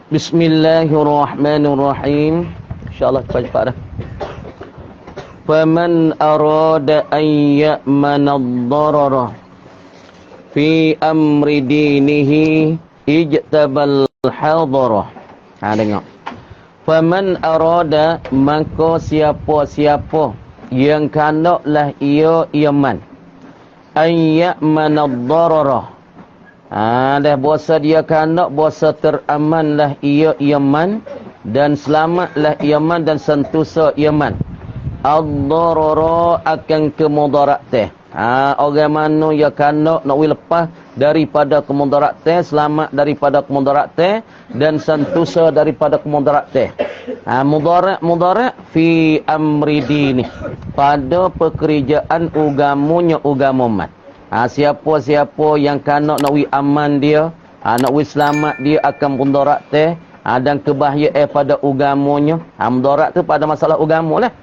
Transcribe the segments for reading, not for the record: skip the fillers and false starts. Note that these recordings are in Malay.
Bismillahirrahmanirrahim. InsyaAllah cepat-cepat dah. Faman arada an ya'mana ad-darara fi amri dinihi ijtabal hadara. Tengok. Faman arada, maka siapa-siapa yang kanaklah ia iaman an ya'mana ad-darara. Dah bahasa dia kanak, bahasa teramanlah ia iaman dan selamatlah iaman dan sentosa iaman. Ad-darara akan kemudarat teh. Orang mana yang kanak nak lepas daripada kemudarat teh, selamat daripada kemudarat teh dan sentosa daripada kemudarat teh. Mudarat fi amri dini, pada pekerjaan ugamunya ugama mat. Siapa-siapa yang kanak nak aman dia, nak selamat dia akan mudarat teh dan kebahagiaan pada ugamanya. Mudarat tu pada masalah ugama lah.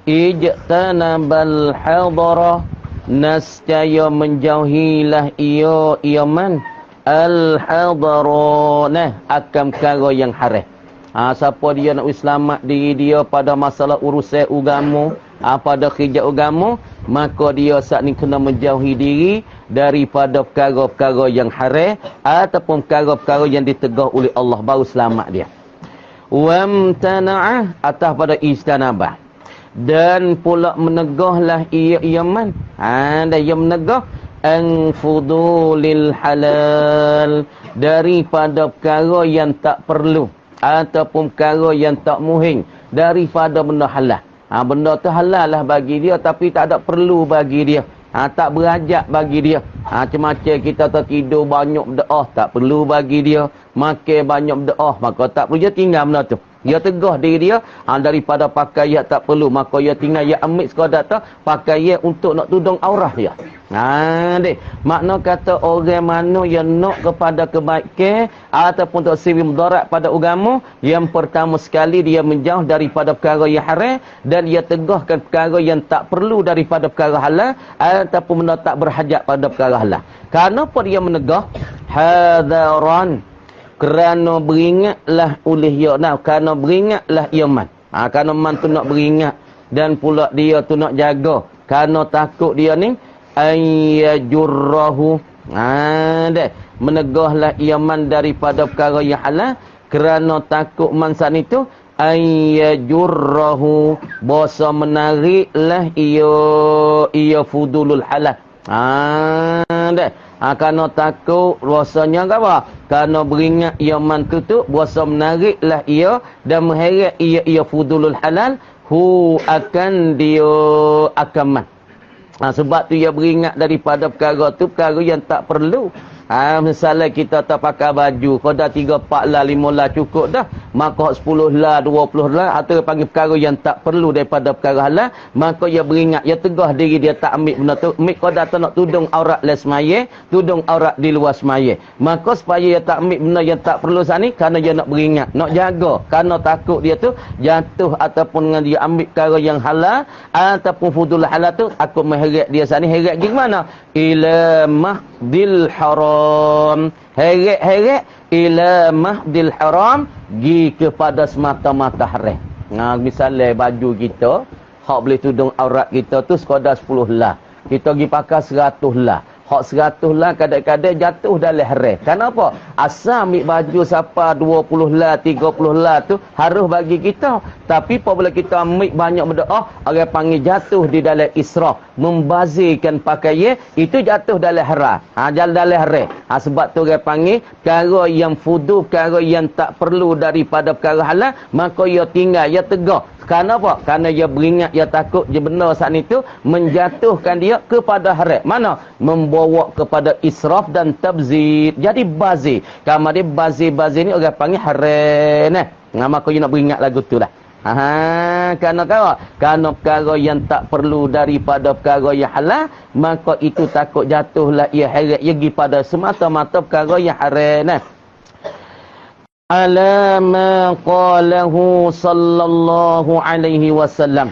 Ijtanabal hadara, nascaya menjauhilah ia iaman al-hadara, akan perkara yang haram. Siapa dia nak selamat diri dia pada masalah urusan agama, pada kerja agama, maka dia saat ni kena menjauhi diri daripada perkara-perkara yang haram ataupun perkara-perkara yang ditegah oleh Allah, baru selamat dia. Wamtana'ah, atas pada istanabah, dan pula menegahlah ia iaman. Dan ia menegah an fudulil halal, daripada perkara yang tak perlu ataupun perkara yang tak muhim daripada benda halal. Benda tu halal lah bagi dia tapi tak ada perlu bagi dia. Tak berajak bagi dia. Macam-macam kita tertidur banyak berdoa, tak perlu bagi dia. Makan banyak berdoa, maka tak perlu, dia tinggal benda tu. Dia tegah diri dia daripada pakaian tak perlu, maka dia tinggal, dia ambil sekadar tu pakaian untuk nak tudung aurah dia. Makna kata orang mana yang nak kepada kebaikan ataupun tak siri mudarat pada agama, yang pertama sekali dia menjauh daripada perkara yang haram dan dia tegahkan perkara yang tak perlu daripada perkara halal ataupun benda tak berhajat pada perkara halal. Kenapa dia menegah? Hadaran, kerana beringatlah oleh ia. Kerana beringatlah ia man. Kerana man tu nak beringat dan pula dia tu nak jaga. Kerana takut dia ni ayyajurrahu. Menegahlah ia man daripada perkara yang halal, kerana takut man san itu ayyajurrahu, bahasa menariklah ia fudulul halal. Kerana takut rasanya apa? Kerana beringat ia mantu tu, berasa menariklah ia dan mengheret ia fudulul halal, akan dia akan man. Sebab tu ia beringat daripada perkara tu, perkara yang tak perlu. Misalnya kita tak pakai baju, kau dah 3, 4 lah, 5 lah cukup dah. Maka 10 lah, 20 lah, atau panggil perkara yang tak perlu daripada perkara halal, maka ia beringat, ia tegah diri dia tak ambil benda tu. Ambil kau dah tak nak tudung aurat les semaya, tudung aurat di luar semaya. Maka supaya ia tak ambil benda yang tak perlu sani, kerana dia nak beringat, nak jaga. Kerana takut dia tu jatuh ataupun dengan dia ambil perkara yang halal ataupun fudul halal tu, aku mengheret dia sani. Heret gimana? Ila mahdil haram, heret ila mahdil haram, gi kepada semata-mata haram. Misalnya baju kita hak boleh tudung aurat kita tu sekadar 10 lah, kita pergi pakai 100 lah. Hak 100 lah kadang-kadang jatuh dalam haram. Kenapa? Asal ambil baju siapa 20 lah, 30 lah tu harus bagi kita. Tapi apabila kita ambil banyak berdoa, orang panggil jatuh di dalam israf, membazirkan pakaian, itu jatuh dalam haram. Jalan dalam haram. Sebab tu orang panggil perkara yang fudu, perkara yang tak perlu daripada perkara halal, maka ia tinggal, ia tegak. Kenapa? Kerana dia beringat, dia takut je benar saat itu menjatuhkan dia kepada haram. Mana? Membawa kepada israf dan tabzir. Jadi bazir. Kalau dia bazir-bazir ni orang panggil haram. Maka dia nak beringat lagu tu lah. Kerana apa? Kerana perkara yang tak perlu daripada perkara yang halal, maka itu takut jatuhlah ia heret, ia pergi pada semata-mata perkara yang haram. Ala ma qalahu sallallahu alaihi wasallam.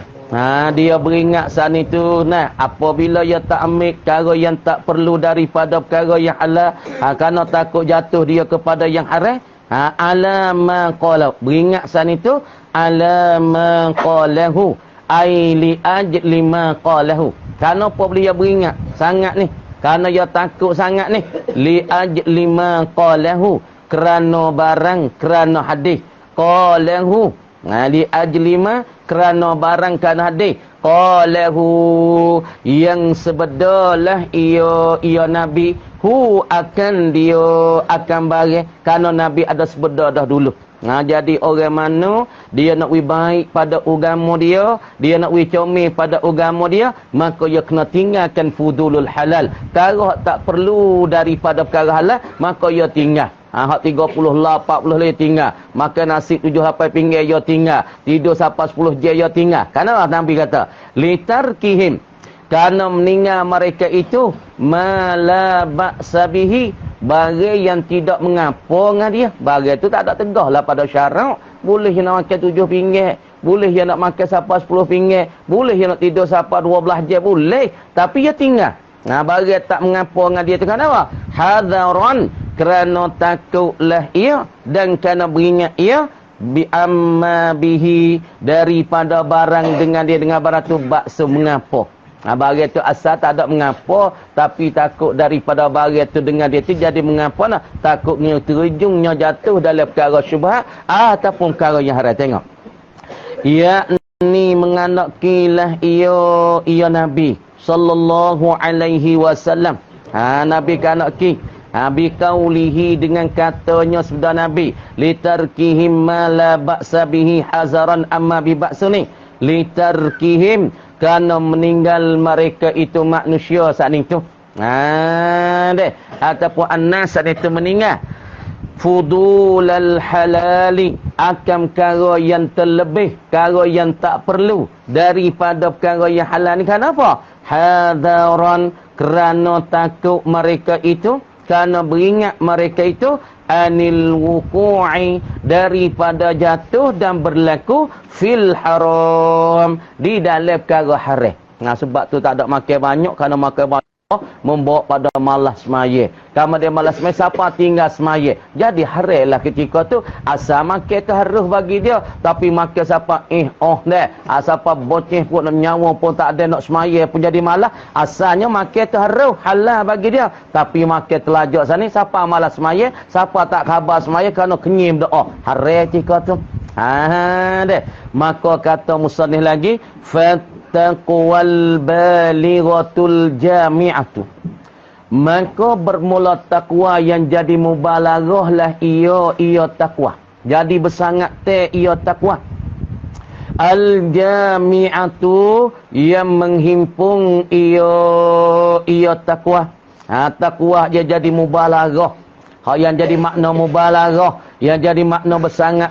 Dia beringat saat itu, apabila dia tak ambil perkara yang tak perlu daripada perkara yang halal, kerana takut jatuh dia kepada yang haram, Ala ma qala. Beringat san itu ala ma qalahu. Ai li ajli ma qalahu. Kenapa beliau beringat sangat ni? Kerana dia takut sangat ni. Li ajli ma qalahu. Kerana barang, kerana hadis. Qalahu. Li ajli ma, kerana barang, kerana hadis. Qalahu, yang sebedalah ia Nabi. Hu, akan dia akan bagi. Kerana Nabi ada sebeda dah dulu. Jadi orang mana dia nak baik pada agama dia nak comel pada agama dia, maka dia kena tinggalkan fudulul halal. Kalau tak perlu daripada perkara halal, maka dia tinggal. Hak 30 lah 40 dia tinggal. Makan nasi 7-8 pinggir dia tinggal. Tidur sampai 10 jam dia tinggal. Kenapa Nabi kata? Litarkihim, kerana meninggal mereka itu mala ba'sa bihi, bagi yang tidak mengapa dengan dia. Bagi itu tak ada tegah lah pada syarak. Boleh yang nak makan 7 pinggir. Boleh yang nak makan sampai 10 pinggir. Boleh yang nak tidur sampai 12 jam. Boleh. Tapi dia tinggal. Bagi tak mengapa dengan dia itu kenapa? Hadaran, kerana takutlah ia dan kerana beringat ia bi amma bihi, daripada barang dengan dia, dengan barang tu bakso mengapa. Bagi itu asal tak ada mengapa, tapi takut daripada bagi itu dengan dia tu jadi mengapa nak? Takutnya terjungnya jatuh dalam perkara syubhat ataupun perkara yang haram. Tengok. Yakni menganakilah ia Nabi sallallahu alaihi wasallam. Nabi kanaki. Biqaulihi, dengan katanya sabda Nabi, litarkihim ma la ba'sa bihi hazaran amma bi ba'suni. Litarkihim, kerana meninggal mereka itu manusia saat itu. Deh. Ataupun annas saat itu meninggal. Fudulal halali, akan perkara yang terlebih, perkara yang tak perlu daripada perkara yang halal ni. Kenapa? Hadaran, kerana takut mereka itu, kerana beringat mereka itu anil wuku'i, daripada jatuh dan berlaku fil haram, di dalam perkara haram. Sebab tu tak ada makan banyak, kerana makan banyak membawa pada malas semaya. Kalau dia malas semaya, siapa tinggal semaya? Jadi haram lah ketika tu. Asal makan tu harus bagi dia, tapi makan siapa dah. Siapa boceh pun nyawa pun tak ada nak semaya pun jadi malas. Asalnya makan tu harus halal bagi dia, tapi makan telajak sana, siapa malas semaya, siapa tak khabar semaya kerana kenyim doa. Haram ketika tu. Deh. Maka kata musannif lagi, fattaqwal balighatul jami'atu, maka bermula takwa yang jadi mubalaghah lah ia takwa. Jadi bersangat ia takwa. Al jami'atu, yang menghimpung ia takwa. Takwa dia jadi mubalaghah. Yang jadi makna mubalaghah, yang jadi makna bersangat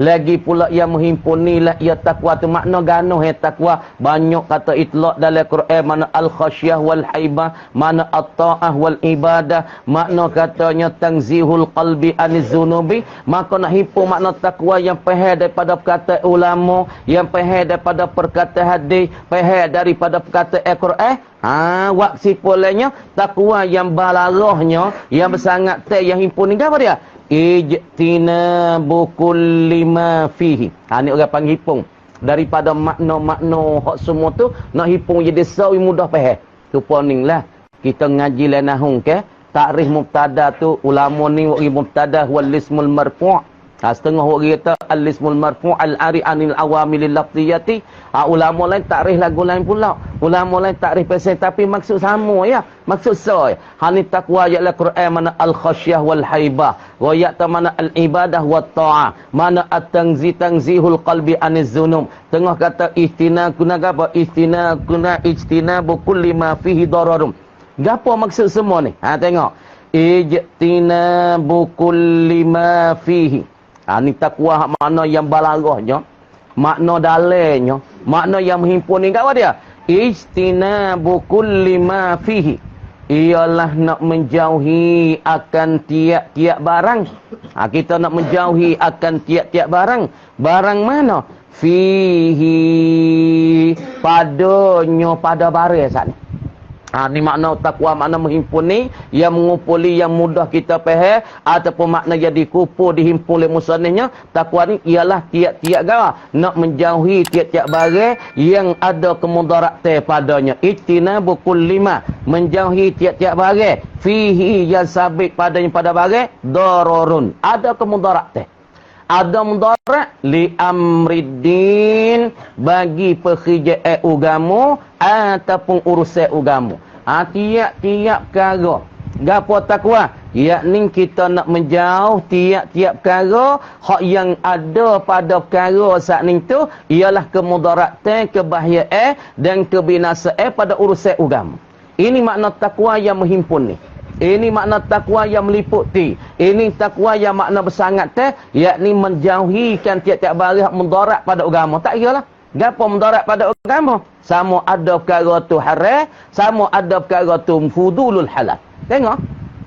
lagi pula yang menghimpuni lah ia takwa tu. Makna ganuh takwa. Banyak kata itlaq dalam Quran, mana al-khasyah wal haibah, mana at-ta'ah wal ibadah, makna katanya tangzihul qalbi aniz zunubi. Maka nak himpun makna takwa yang pahal daripada perkataan ulama, yang pahal daripada perkataan hadis, pahal daripada perkataan Al-Quran. Waksi polanya takwa yang balarahnya, yang bersangat yang himpun ni apa dia? Ijtinabu kulli ma fihi. Ni orang panggil hipung. Daripada makna-makna hak semua tu nak hipung jadi sawi mudah faham. Suponing lah kita ngaji la nahung ke, takrif mubtada tu ulama ni wari mubtada wal ismul marfu'. Setengah orang kata al-ismul marfu' al-ari anil awamilil lafziyati. Ulama lain takrif lagu lain pula. Ulama lain takrif pasal, tapi maksud sama ya. Maksud saya, hani takwa ialah Quran, mana al-khasyah wal haibah, wa ya'ta mana al-ibadah wat ta'ah, mana at-tanzihul qalbi aniz zunub. Tengah kata istina guna apa? Istina bu kulli ma fihi dararum. Gapo maksud semua ni? Tengok. Ijtina bu kulli ma fihi. Ni takwa makna yang balarahnya, makna dalamnya, makna yang menghimpun ni apa dia? Ijtinabu kulli ma fihi, ialah nak menjauhi akan tiap-tiap barang. Kita nak menjauhi akan tiap-tiap barang. Barang mana? Fihi, padanya, pada barang saat ni. Ni makna takwa, makna menghimpun ni yang mengumpuli, yang mudah kita faham ataupun makna yang dikumpul dihimpun oleh musannifnya. Takwa ni ialah tiap-tiap gara nak menjauhi tiap-tiap barang yang ada kemudaratan padanya. Ijtinabu kullima, menjauhi tiap-tiap barang fihi yang sabit padanya pada barang dararun, ada kemudaratan. Ada mudarat li amriddin, bagi pekerjaan agama ataupun urusan agama. Tiap-tiap perkara gapo takwa, yakni kita nak menjauh tiap-tiap perkara hak yang ada pada perkara saat ni tu ialah kemudaratan, kebahayaan dan kebinasaan pada urusan agama. Ini makna takwa yang menghimpun ni. Ini makna takwa yang meliputi. Ini takwa yang makna bersangat yakni menjauhikan tiap-tiap barang mudarat pada agama. Tak kiralah gapo mudarat pada agama. Sama ada perkara tu haram, sama ada perkara tu fudulul halal. Tengok.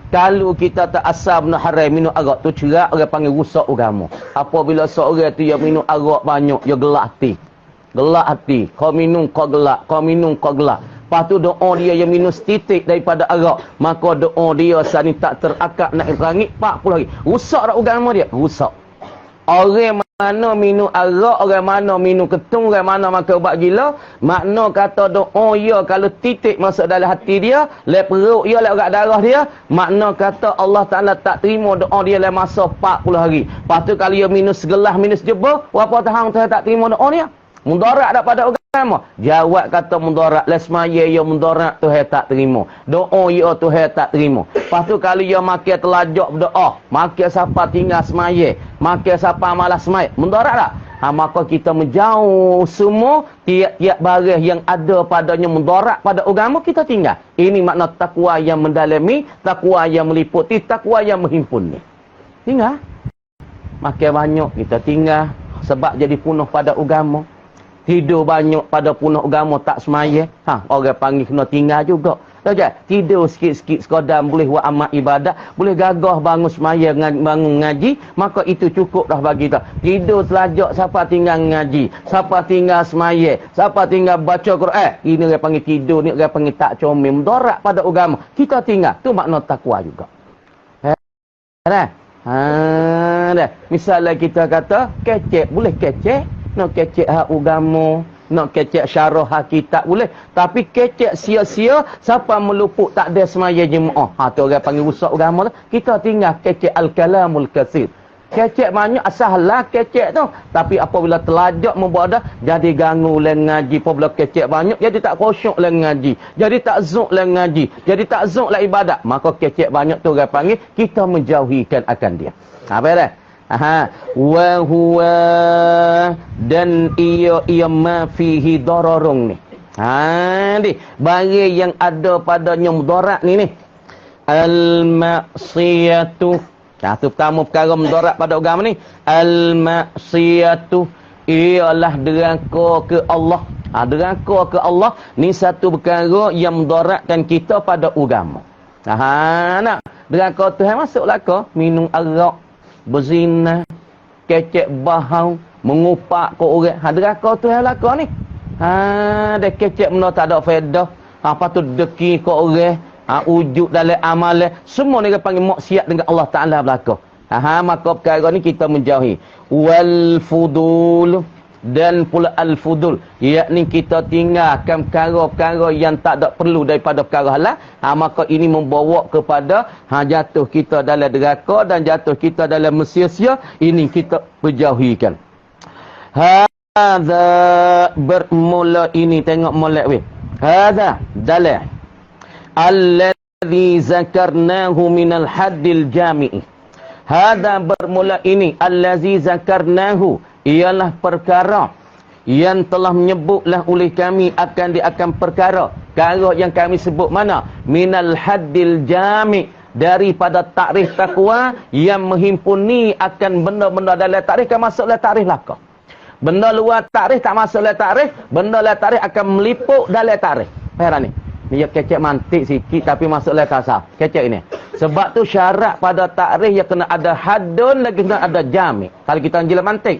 Kalau kita tak asal benda haram minum arak tu cerak, orang panggil rusak agama. Apabila seorang tu yang minum arak banyak, dia gelak hati. Gelak hati. Kau minum kau gelak, kau minum kau gelak. Lepas tu doa dia yang minum setitik daripada arak, maka doa dia saat ni tak terakak nak rangit 40 hari. Rusak tak agama dia? Rusak. Orang mana minum arak, orang mana minum ketung, orang mana makan ubat gila, makna kata doa dia kalau titik masuk dalam hati dia, lep perut dia, lep urat darah dia, makna kata Allah Ta'ala tak terima doa dia dalam masa 40 hari. Lepas tu kalau dia minum segelas, minum sejebur, berapa tahun Tuhan tak terima doa dia? Mudarat tak pada agama. Jawab kata mudarat. Lesmaya ya mudarat Tuhan tak terima. Doa ya Tuhan tak terima. Lepas tu kalau dia makan telajak berdoa, makan siapa tinggal semaya, makan siapa malas semaya, mudarat tak? Maka kita menjauh semua tiap-tiap barang yang ada padanya mudarat pada agama, kita tinggal. Ini makna takwa yang mendalami, takwa yang meliputi, takwa yang menghimpun ni. Tinggal. Makan banyak kita tinggal sebab jadi punah pada agama. Tidur banyak pada punah agama tak semaya. Orang panggil kena tinggal juga. Tahu tak? Tidur sikit-sikit sekadar boleh buat amal ibadat, boleh gagah bangun semaya, bangun ngaji, maka itu cukup dah bagi kita. Tidur telajak siapa tinggal ngaji, siapa tinggal semaya, siapa tinggal baca Quran. Ini orang panggil tidur, ni orang panggil tak comel, mudarat pada agama. Kita tinggal. Tu makna takwa juga. Dah. Dah. Misalnya kita kata kecek, boleh kecek. Nak kecek hak agama, nak kecek syarah hak kitab boleh. Tapi kecek sia-sia, siapa meluput tak ada semaya jemaah. Tu orang panggil rusak agama tu. Kita tinggal kecek al-kalamul katsir. Kecek banyak asal kecek tu. Tapi apabila telajak membuat jadi ganggu le ngaji. Apabila kecek banyak, jadi tak khusyuk le ngaji. Jadi tak zuk le ngaji. Jadi tak zuk le ibadat. Maka kecek banyak tu orang panggil, kita menjauhikan akan dia. Apa dah? Wa huwa, dan ia ma fihi dararun ni. Ni bagi yang ada padanya mudarat ni. Al-ma'siyatu. Tu pertama perkara mudarat pada agama ni. Al-ma'siyatu ialah deraka ke Allah. Deraka ke Allah ni satu perkara yang mudaratkan kita pada agama. Nak deraka Tuhan masuklah ke minum arak, berzina, kecek bahau, mengupak ke orang. Deraka Tuhan lah kau ni. Dia kecek benda tak ada faedah. Apa tu deki ke orang, wujud dalam amalan, semua ni dia panggil maksiat dengan Allah Ta'ala belaka. Maka perkara ni kita menjauhi. Wal fudul, dan pula al-fudul, yakni kita tinggalkan perkara-perkara yang tak ada perlu daripada perkara halal. Maka ini membawa kepada jatuh kita dalam deraka dan jatuh kita dalam mesia-sia. Ini kita berjauhikan. Hadza bermula ini, tengok molek weh. Hadza dalil alladhi zakarnahu minal haddil jami'i. Hadza bermula ini allazi zakarnahu, ialah perkara yang telah menyebutlah oleh kami akan perkara yang kami sebut mana? Minal haddil jami', daripada takrif takwa yang menghimpuni akan benda-benda dalam takrif. Kan masuk dalam takrif lah kau. Benda luar takrif tak masuk dalam takrif, benda dalam takrif akan meliput dalam takrif. Faham ni? Ni kecek mantik sikit tapi masuk dalam kasar. Kecek ini. Sebab tu syarat pada takrif yang kena ada haddun, lagi kena ada jami'. Kalau kita jila mantik,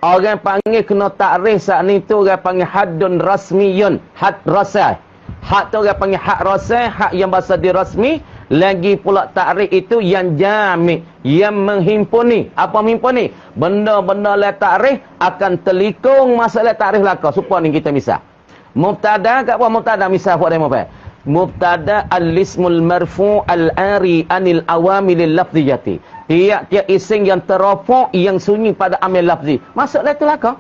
orang panggil kena takrif saat ni tu, orang panggil haddun rasmiyun, had rasai. Hak tu orang panggil hak rasa, hak yang bahasa dirasmi. Lagi pula takrif itu yang jami', yang menghimpuni. Apa menghimpuni? Benda-benda la takrif akan terlikung masalah takrif laka. Supaya ni kita misal. Mubtada kat apa mubtada misal buat demo apa? Mubtada al-ismul marfu' al-ari anil awamilil lafziyati. Tiap-tiap ising yang terrafuk yang sunyi pada amil lafzi. Masuklah itu laka.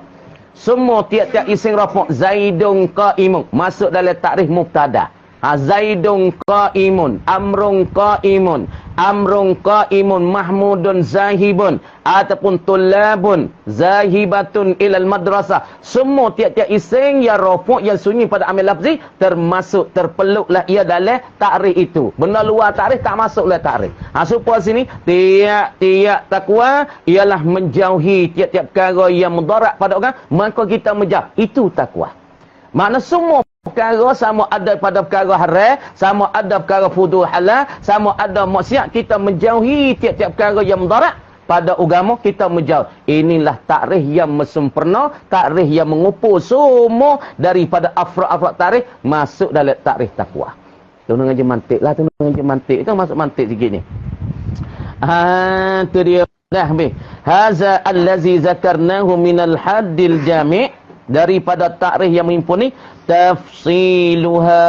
Semua tiap-tiap ising rafuk zaidun qa'imun masuk dalam takrif mubtada. Zaidun qa'imun, amrun qa'imun, amrun qa'imun, mahmudun zahibun, ataupun tullabun zahibatun ilal madrasah. Semua tiap-tiap ising yang rafuk yang sunyi pada amil lafzi termasuk terpeluklah ia dalam takrif itu. Benda luar takrif tak masuklah takrif. Supaya sini tiap-tiap takwa ialah menjauhi tiap-tiap perkara yang mudarat pada orang, maka kita menjauh. Itu takwa. Makna semua perkara sama ada pada perkara haram, sama ada perkara fudul halal, sama ada maksiat, kita menjauhi tiap-tiap perkara yang mudarat pada agama, kita menjauh. Inilah takrif yang sempurna, takrif yang mengumpul semua daripada afrad-afrad takrif masuk dalam takrif takwa. Tolong ngaji mantik lah, tolong ngaji mantik. Itu masuk mantik sikit ni. Itu dia dah habis. Haza allazi zakarnahu minal haddil jami'. Daripada takrif yang menghimpuni, tafsiluha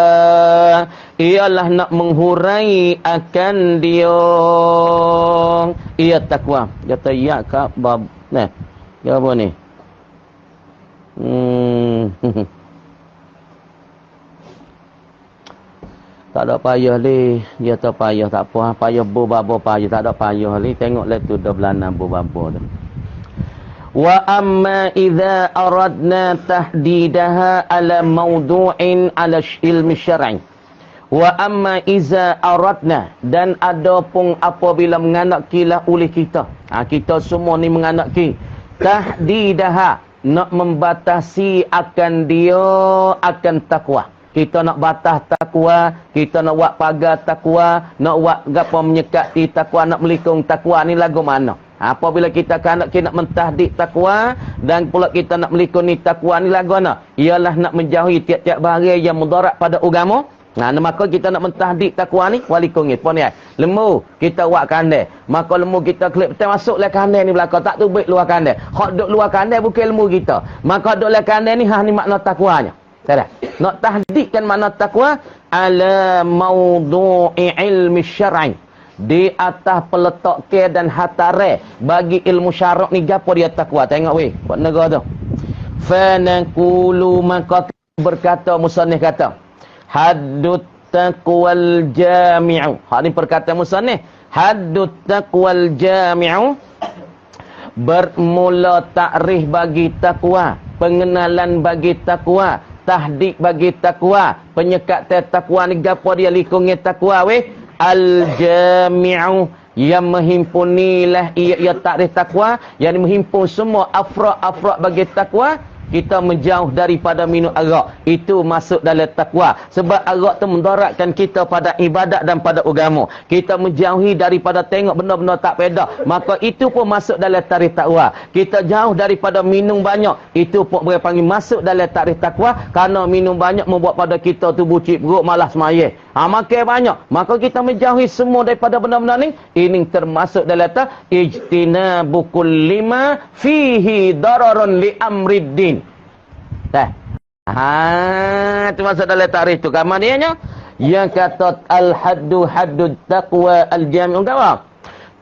ialah nak menghurai akan dia ia takwa. Kata ya ka bab nah ya apa ni tak ada payah li, dia tak payah, tak apa, payah babo payah, tak ada payah li, tengoklah tu dah belana babo tu. Wa amma idza aradna tahdidaha ala mawdu'in ala ilmi syar'i. Wa amma idza aradna, dan adapun apabila menganakilah oleh kita. Kita semua ni menganaki tahdidaha, nak membatasi akan dia akan takwa. Kita nak batas takwa, kita nak buat pagar takwa, nak buat gapo menyekati takwa, nak melikung takwa, ni lagu mana? Apabila kita nak mentahdik takwa dan pula kita nak melikuni takwa, ni lagu mana? Ialah nak menjauhi tiap-tiap barang yang mudarat pada agama. Maka kita nak mentahdik takwa ni walikungit. Apa ni? Lembu kita buat kandai. Maka lembu kita klip betul masuklah kandai ni belakang, tak tubik luar kandai. Hak duk luar kandai bukan lembu kita. Maka duk luar kandai ni ni makna takwanya. Tak. Nak tahdikkan makna takwa ala mawdu'i ilmi syar'i. Di atas peletak ke dan hatare bagi ilmu syarak ni gapo dia takwa. Tengok weh buat negara tu. Fa naqulu, maka berkata musannif kata haddut taqwal jami'u. Hak ni perkataan musannif, haddut taqwal jami'u, bermula takrif bagi takwa, pengenalan bagi takwa, tahdik bagi takwa, penyekat takwa ni gapo dia likungi takwa weh. Al-jami'u, yang menghimpunilah ia takrif takwa, yang menghimpun semua afrad-afrad bagi takwa. Kita menjauh daripada minum arak, itu masuk dalam takwa. Sebab arak tu mendaratkan kita pada ibadat dan pada agama. Kita menjauhi daripada tengok benda-benda tak pedah, maka itu pun masuk dalam takrif takwa. Kita jauh daripada minum banyak, itu pun boleh panggil masuk dalam takrif takwa. Kerana minum banyak membuat pada kita tu bucik perut, malas semayang. Makan banyak, maka kita menjauhi semua daripada benda-benda ni. Ini termasuk dalam ijtinabu kullima fihi dararun li amriddin. Dah. Itu masuk dalam tarikh tu. Kemudiannya yang kata al-haddu haddud taqwa al-jami'u kawa.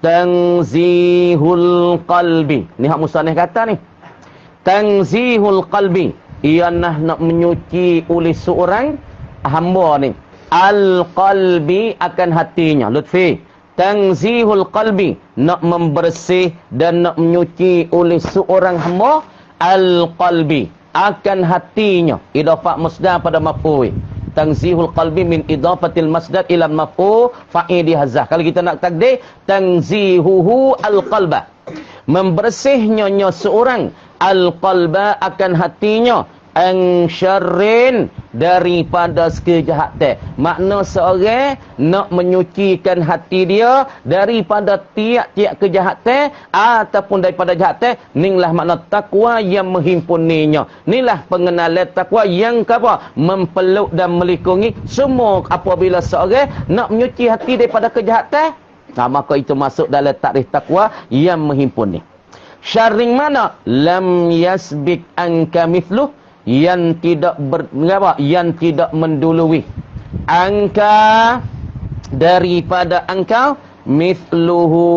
Tanzihul qalbi. Ni hak musannif kata ni. Tanzihul qalbi. Ia nak menyuci oleh seorang hamba ni. Al-qalbi akan hatinya. Lutfi. Tanzihul qalbi. Nak membersih dan nak menyuci oleh seorang hamba. Al-qalbi. Akan hatinya. Idafat masdar pada maf'ul. Tanzihul qalbi min idafatil masdar ila maf'ul fa'ili hazah. Kalau kita nak takdir, tanzihuhu al-qalba. Membersihnya seorang al-qalba akan hatinya an syarrin, daripada sekejahatan. Makna seorang nak menyucikan hati dia daripada tiap-tiap kejahatan ataupun daripada kejahatan, inilah makna takwa yang menghimpuninya. Inilah pengenalan takwa yang apa? Mempeluk dan melikungi semua. Apabila seorang nak menyuci hati daripada kejahatan, maka itu masuk dalam takrif takwa yang menghimpuni. Syarring mana? Lam yasbik anka mithluh, yang tidak yang tidak mendului angka daripada engkau, mithluhu,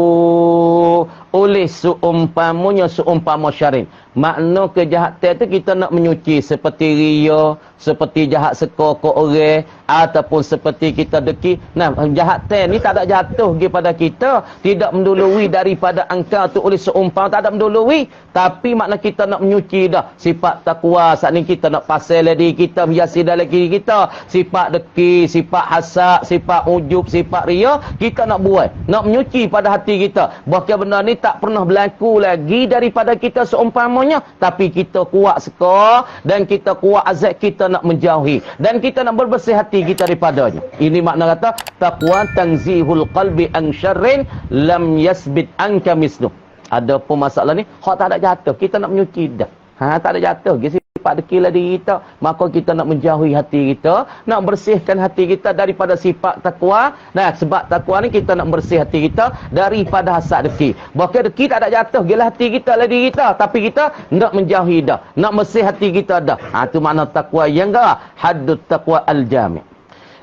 oleh seumpamanya seumpama syarring. Makna kejahatan tu kita nak menyuci seperti riya, seperti jahat sekokok orang, ataupun seperti kita deki. Nah, kejahatan ni tak ada jatuh kepada kita, tidak mendului daripada engkau tu oleh seumpama, tak ada mendului. Tapi makna kita nak menyuci dah sifat takwa. Saat ni kita nak pasal diri kita, hiasi dalam diri kita sifat deki, sifat hasad, sifat ujub, sifat riya, kita nak buat, nak menyuci pada hati kita. Bahkan benda ni tak pernah berlaku lagi daripada kita seumpamanya, tapi kita kuat seka dan kita kuat azab kita nak menjauhi dan kita nak berbersih hati kita daripadanya. Ini makna kata taqwa tanzihul qalbi an syarrin lam yasbit anka misluh. Ada pun masalah ni hak tak ada jatuh, kita nak menyuci dah. Tak ada jatuh sifat dekilah diri kita, maka kita nak menjauhi hati kita, nak bersihkan hati kita daripada sifat takwa. Nah, sebab takwa ni kita nak bersih hati kita daripada hasad deki. Bahkan deki tak ada jatuh gila hati kita lah diri kita, tapi kita nak menjauhi dah, nak bersih hati kita dah. Itu makna takwa yang haddut taqwa al-jami'.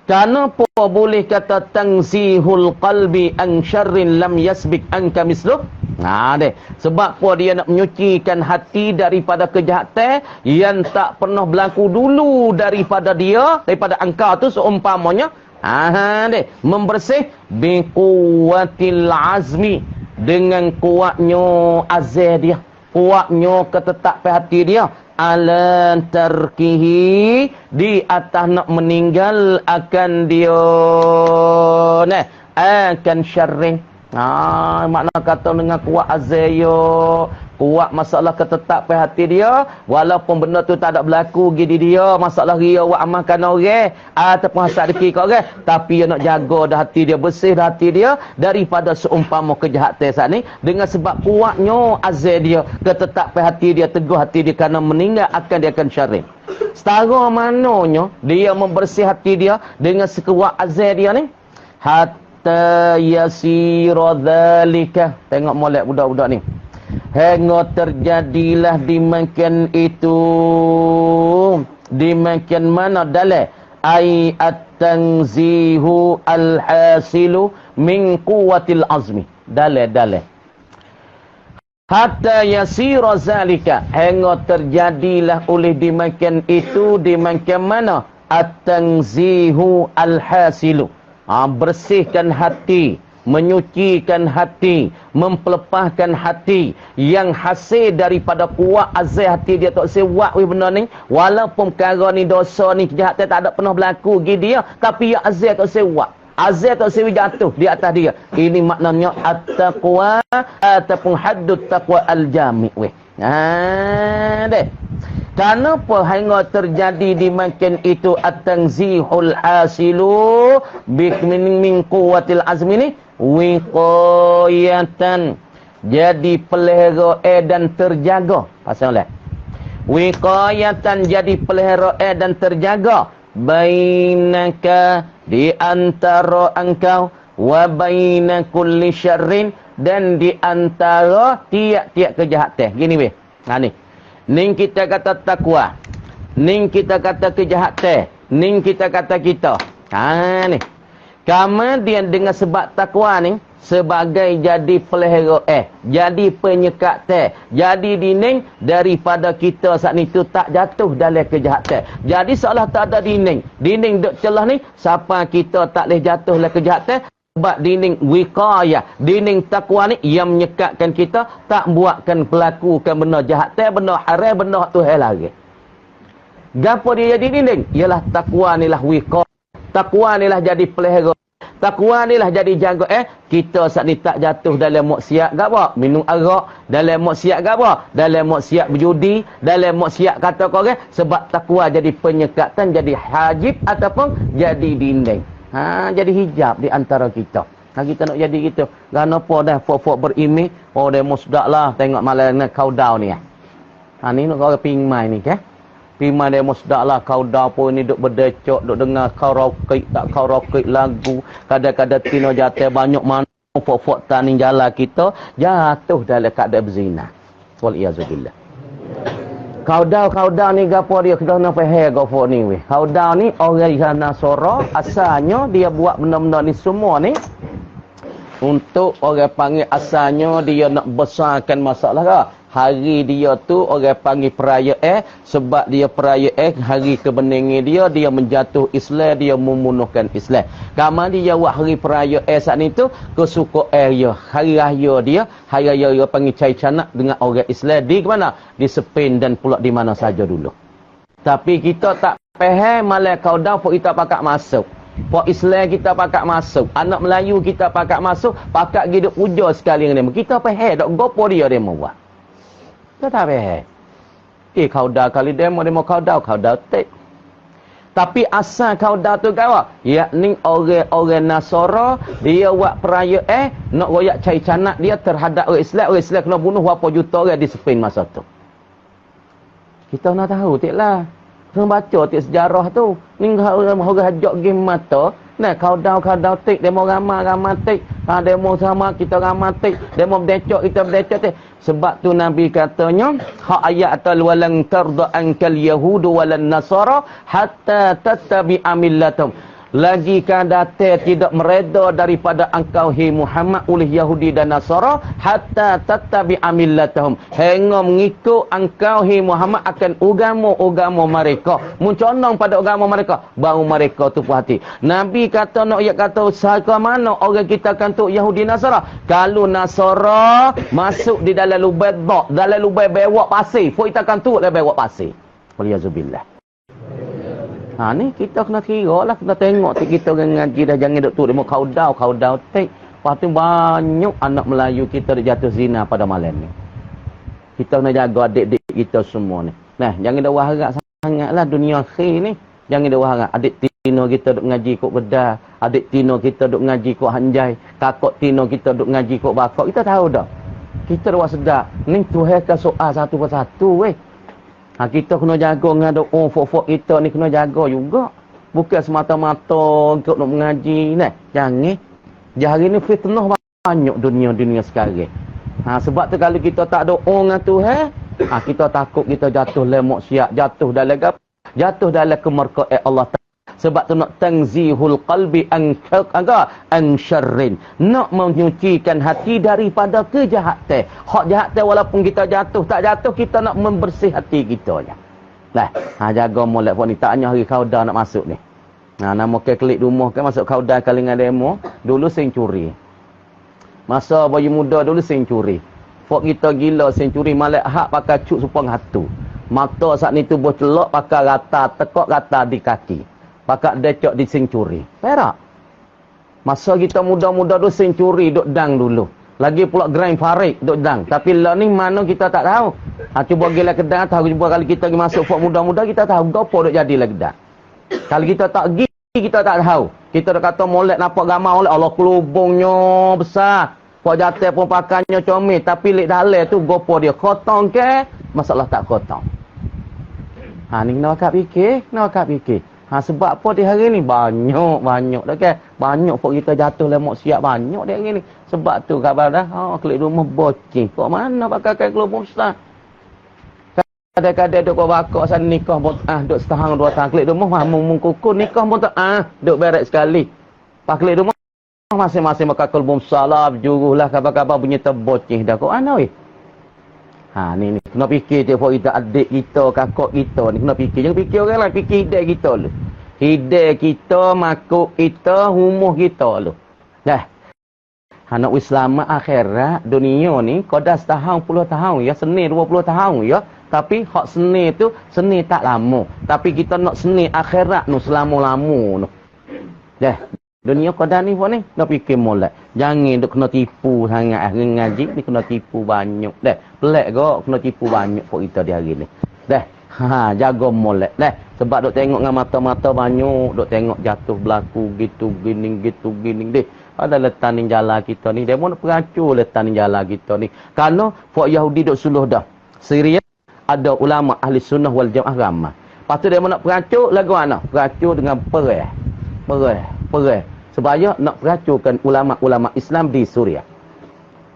Kenapa boleh kata tanzihul qalbi an syarrin lam yasbik anka misluh? Sebab apa dia nak menyucikan hati daripada kejahatan yang tak pernah berlaku dulu daripada dia, daripada engkau tu seumpamanya. Membersih biquwatil azmi, dengan kuatnya azam dia, kuatnya ketetapan hati dia, ala tarkihi, di atas nak meninggal akan dia akan syarring. Makna kata dengan kuat azam, kuat masalah ketetapan hati dia, walaupun benda tu tak ada berlaku gidi dia, masalah riya wa amalkan orang ataupun hasad deki kat orang, tapi dia nak jaga dah hati dia, bersih dah hati dia daripada seumpama kejahatan saat ni, dengan sebab kuatnya azam dia, ketetapan hati dia, teguh hati dia, kerana meninggal dia akan syarring. Setara mananya dia membersih hati dia dengan sekuat azam dia ni, yasira dzalika. Tengok molek budak-budak ni. Hingga terjadilah dimakan itu, dimakan mana dalam ai at-tanzihu al-hasilu min quwwatil azmi. Dalam hatta yasira dzalika, hingga terjadilah oleh dimakan itu, dimakan mana at-tanzihu al-hasilu, bersihkan hati, menyucikan hati, mempelepahkan hati yang hasil daripada kuat azam hati dia tak sewak benda ni, walaupun perkara ni dosa ni kejahatan tak ada pernah berlaku gidi dia, tapi ya azam tak sewak, azam tak sewi jatuh di atas dia. Ini maknanya at-taqwa ataupun haddut taqwa al-jami'. Kenapa hingga terjadi dimakan itu at-tanzihul hasilu min quwwatil azmi ni, wiqayatan, jadi pelihara dan terjaga. Pasal lah wiqayatan, jadi pelihara dan terjaga, bainaka, di antara engkau, wa baina kulli syarrin, dan di antara tiap-tiap kejahatan. Gini weh, ni ning kita kata takwa, ning kita kata kejahatan, ning kita kata kita. Ni kemudian dengan sebab takwa ni sebagai jadi pelihara jadi penyekat jadi dinding daripada kita saat ni tu tak jatuh dalam kejahatan. Jadi seolah tak ada dinding duk celah ni, siapa kita tak boleh jatuh dalam kejahatan. Sebab dinding wiqayah, dinding takwa ni yang menyekatkan kita tak buatkan pelakukan benda jahat, benda haram, benda Tuhan lagi. Gapo dia jadi dinding? Ialah takwa ni lah wiqayah. Takwa ni lah jadi pelihara. Takwa ni lah jadi jaga kita saat ni tak jatuh dalam maksiat ke apa? Minum arak, dalam maksiat ke apa? Dalam maksiat berjudi, dalam maksiat kata korang, sebab takwa jadi penyekatan, jadi hajib ataupun jadi dinding. Jadi hijab di antara kita. Kita nak jadi gitu. Kenapa dah fok-fok berimej, demo sedaklah tengok malam kau down ni. Ni nak orang pingmai ni ke? Pimai demo sedaklah kau dah pun ni duk berdecok, duk dengar karaoke, tak karaoke lagu. Kadang-kadang tino jatuh banyak mana fok-fok tani jalan kita jatuh dalam keadaan berzina. Waliyazubillah. Kau dah ni gapo dia kena faham gapo ni weh. Kau dah ni orang yang Nasara asalnya dia buat benda-benda ni semua ni untuk orang panggil asalnya dia nak besarkan masalah ke. Hari dia tu orang panggil perayaan sebab dia perayaan hari kebeningin dia menjatuh Islam, dia membunuhkan Islam. Kamu dia buat hari perayaan saat itu kesukaan dia, hari raya dia, hari raya dia panggil cai canak dengan orang Islam di mana? Di Spain dan pula di mana saja dulu. Tapi kita tak faham malah kau dah pun kita pakak masuk. Pok Islam kita pakak masuk, anak Melayu kita pakak masuk, pakak hidup puja sekali dengan dia. Kita faham tak gopo dia demo buat. Kita tak faham. Kau dah kali demo kau dah tak. Tapi asal kau dah tu kau, yakni orang Nasara dia buat perayaan nak royak cai canak dia terhadap orang Islam kena bunuh berapa juta orang di Spain masa tu. Kita nak tahu taklah. Kena baca tik sejarah tu. Ni orang hajak game mata. Nah, kau dah tik demo ramai tik. Demo sama kita ramai tik. Demo berdecok kita berdecok tik. Sebab tu Nabi katanya, hak ayat atal walan tarda ankal yahudu walan nasara hatta tattabi'a millatum. Lagi kadate tidak mereda daripada engkau hai Muhammad oleh Yahudi dan Nasara hatta tattabi'a millatahum, hingga mengikut engkau hai Muhammad akan agama mereka, mencondong pada agama mereka, baru mereka tu puas hati. Nabi kata nak kata saka mana orang kita kan tu Yahudi Nasara, kalau Nasara masuk di dalam lubang dak, dalam lubang bewak pasir, pun kita kan tu dalam bewak pasir. Waliyazubillah. Ni kita kena kira lah, kena tengok kita ngaji dah jangan duk tu demo kau dah take. Lepas tu banyak anak Melayu kita jatuh zina pada malam ni. Kita kena jaga adik-adik kita semua ni. Nah, jangan dah harap sangatlah dunia akhir ni. Jangan dah harap adik tino kita duk ngaji kok bedah, adik tino kita duk ngaji kok hanjai, kakak tino kita duk ngaji kok bakok. Kita tahu dah. Kita dah sedar. Ni Tuhan ke soal satu persatu weh. Kita kena jaga dengan doa fok-fok kita ni kena jaga juga. Bukan semata-mata untuk nak mengaji ni. Jangan. Hari ni fitnah banyak dunia-dunia sekarang. Sebab tu kalau kita tak doa dengan Tuhan, kita takut kita jatuh dalam maksiat, jatuh dalam kemurkaan Allah Ta'ala. Sebab tu nak tangzihul qalbi an syarrin, nak menyucikan hati daripada kejahatan. Hak jahatan walaupun kita jatuh tak jatuh, kita nak membersih hati kita je. Lah, jaga molek pun ni tak hanya hari kauda nak masuk ni. Nama ke klik rumah ke masuk kauda kali dengan demo, dulu sencuri. Masa bayi muda dulu sencuri. Fok kita gila sencuri malak hak pakai cuk supang hatu. Mata saat ni tubuh celok pakai rata, tekok rata di kaki. Pakak decok di sencuri. Perak. Masa kita muda-muda tu sencuri duk dang dulu. Lagi pula grind farik duk dang. Tapi lah ni mana kita tak tahu. Cuba gila kedang tahu. Cuba kali kita pergi masuk fok muda-muda kita tahu. Apa duk jadi lagi dah. Kalau kita tak pergi kita tak tahu. Kita dah kata molek nampak gamau molek. Allah kelubungnya besar. Fok jatuh pun pakainya comel. Tapi lek dalai tu gopo dia. Khotong ke? Masalah tak khotong. Ni kena akak fikir. Sebab apa di hari ni? Banyak dah kan. Banyak pun kita jatuh lemak siap banyak di hari ni. Sebab tu khabar dah. Klik rumah bocing. Kok mana pakai kelubung besar? Kadang-kadang duk bakak sana nikah pun duk setahun 2 tahun. Klik rumah mengkukur nikah pun tak duk berat sekali. Pak klik rumah masing-masing pakai kelubung besar lah. Berjuruh lah khabar-khabar punya terbocing dah. Kok mana weh? Ni kena fikir dia buat kita adik kita, kakak kita ni kena fikir. Jangan fikir orang lain, fikir hidup kita lu. Hidup kita, makuk kita, humuh kita lu. Dah. Nak selamat akhirat dunia ni kau dah setahun 10 tahun ya, seni 20 tahun ya. Tapi hak seni tu seni tak lama. Tapi kita nak seni akhirat nu selama-lama nu. Dah. Dunia qadar ni pun ni, nak fikir molek. Jangan duk kena tipu sangat hari ngaji ni, kena tipu banyak. Dah, pelik kau kena tipu banyak pok kita di hari ni. Dah, jaga molek. Dah, sebab duk tengok dengan mata-mata banyak, duk tengok jatuh berlaku gitu gini deh. Ada letan ni jalan kita ni, dia mau nak peracur letan ni jalan kita ni. Kalau pok Yahudi duk suluh dah. Syria ada ulama ahli sunnah wal jamaah ramai. Lepas tu dia mau nak peracur lagu mana? Peracur dengan perih. Supaya nak peracurkan ulama-ulama Islam di Suria.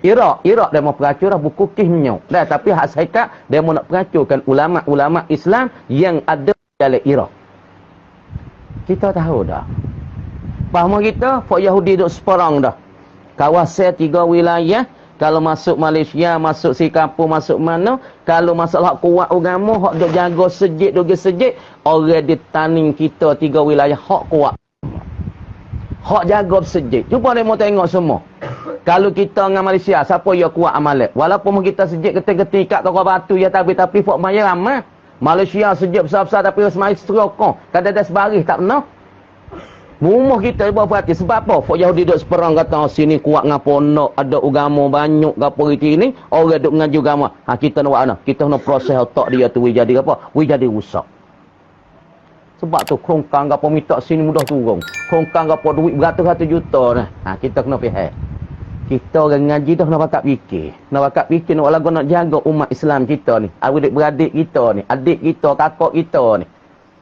Iraq dia mau peracur dah buku kisahnya. Dah, tapi hak hakikat dia mau nak peracurkan ulama-ulama Islam yang ada dalam Iraq. Kita tahu dah. Faham kita, Pak Yahudi duk seperang dah. Kawasan 3 wilayah, kalau masuk Malaysia, masuk Singapura, masuk mana, kalau masalah kuat agama, hak duk jaga sejik, orang di taning kita 3 wilayah hak kuat. Hak jaga sejik. Cuba dia mau tengok semua. Kalau kita dengan Malaysia, siapa yang kuat amalek? Walaupun kita sejik ketik-ketik kat toko batu ya, tapi fok maya ramai. Malaysia sejik besar-besar tapi semai stroke. Kadang-kadang sebaris tak pernah. Rumah kita buat perhati. Sebab apa? Fok Yahudi duduk seperang kata sini kuat ngapa nak ada agama banyak gapo ini. Orang duduk mengaji agama. Kita nak buat mana? Kita nak proses otak dia tu jadi apa? Jadi rusak. Sebab tu kongkang gapo minta sini mudah turun. Kongkang gapo duit beratus-ratus juta dah. Kita kena faham. Kita orang ngaji dah kena pakat fikir. Nak pakat fikir nak lagu nak jaga umat Islam kita ni. Adik-beradik kita ni, adik kita, kakak kita ni.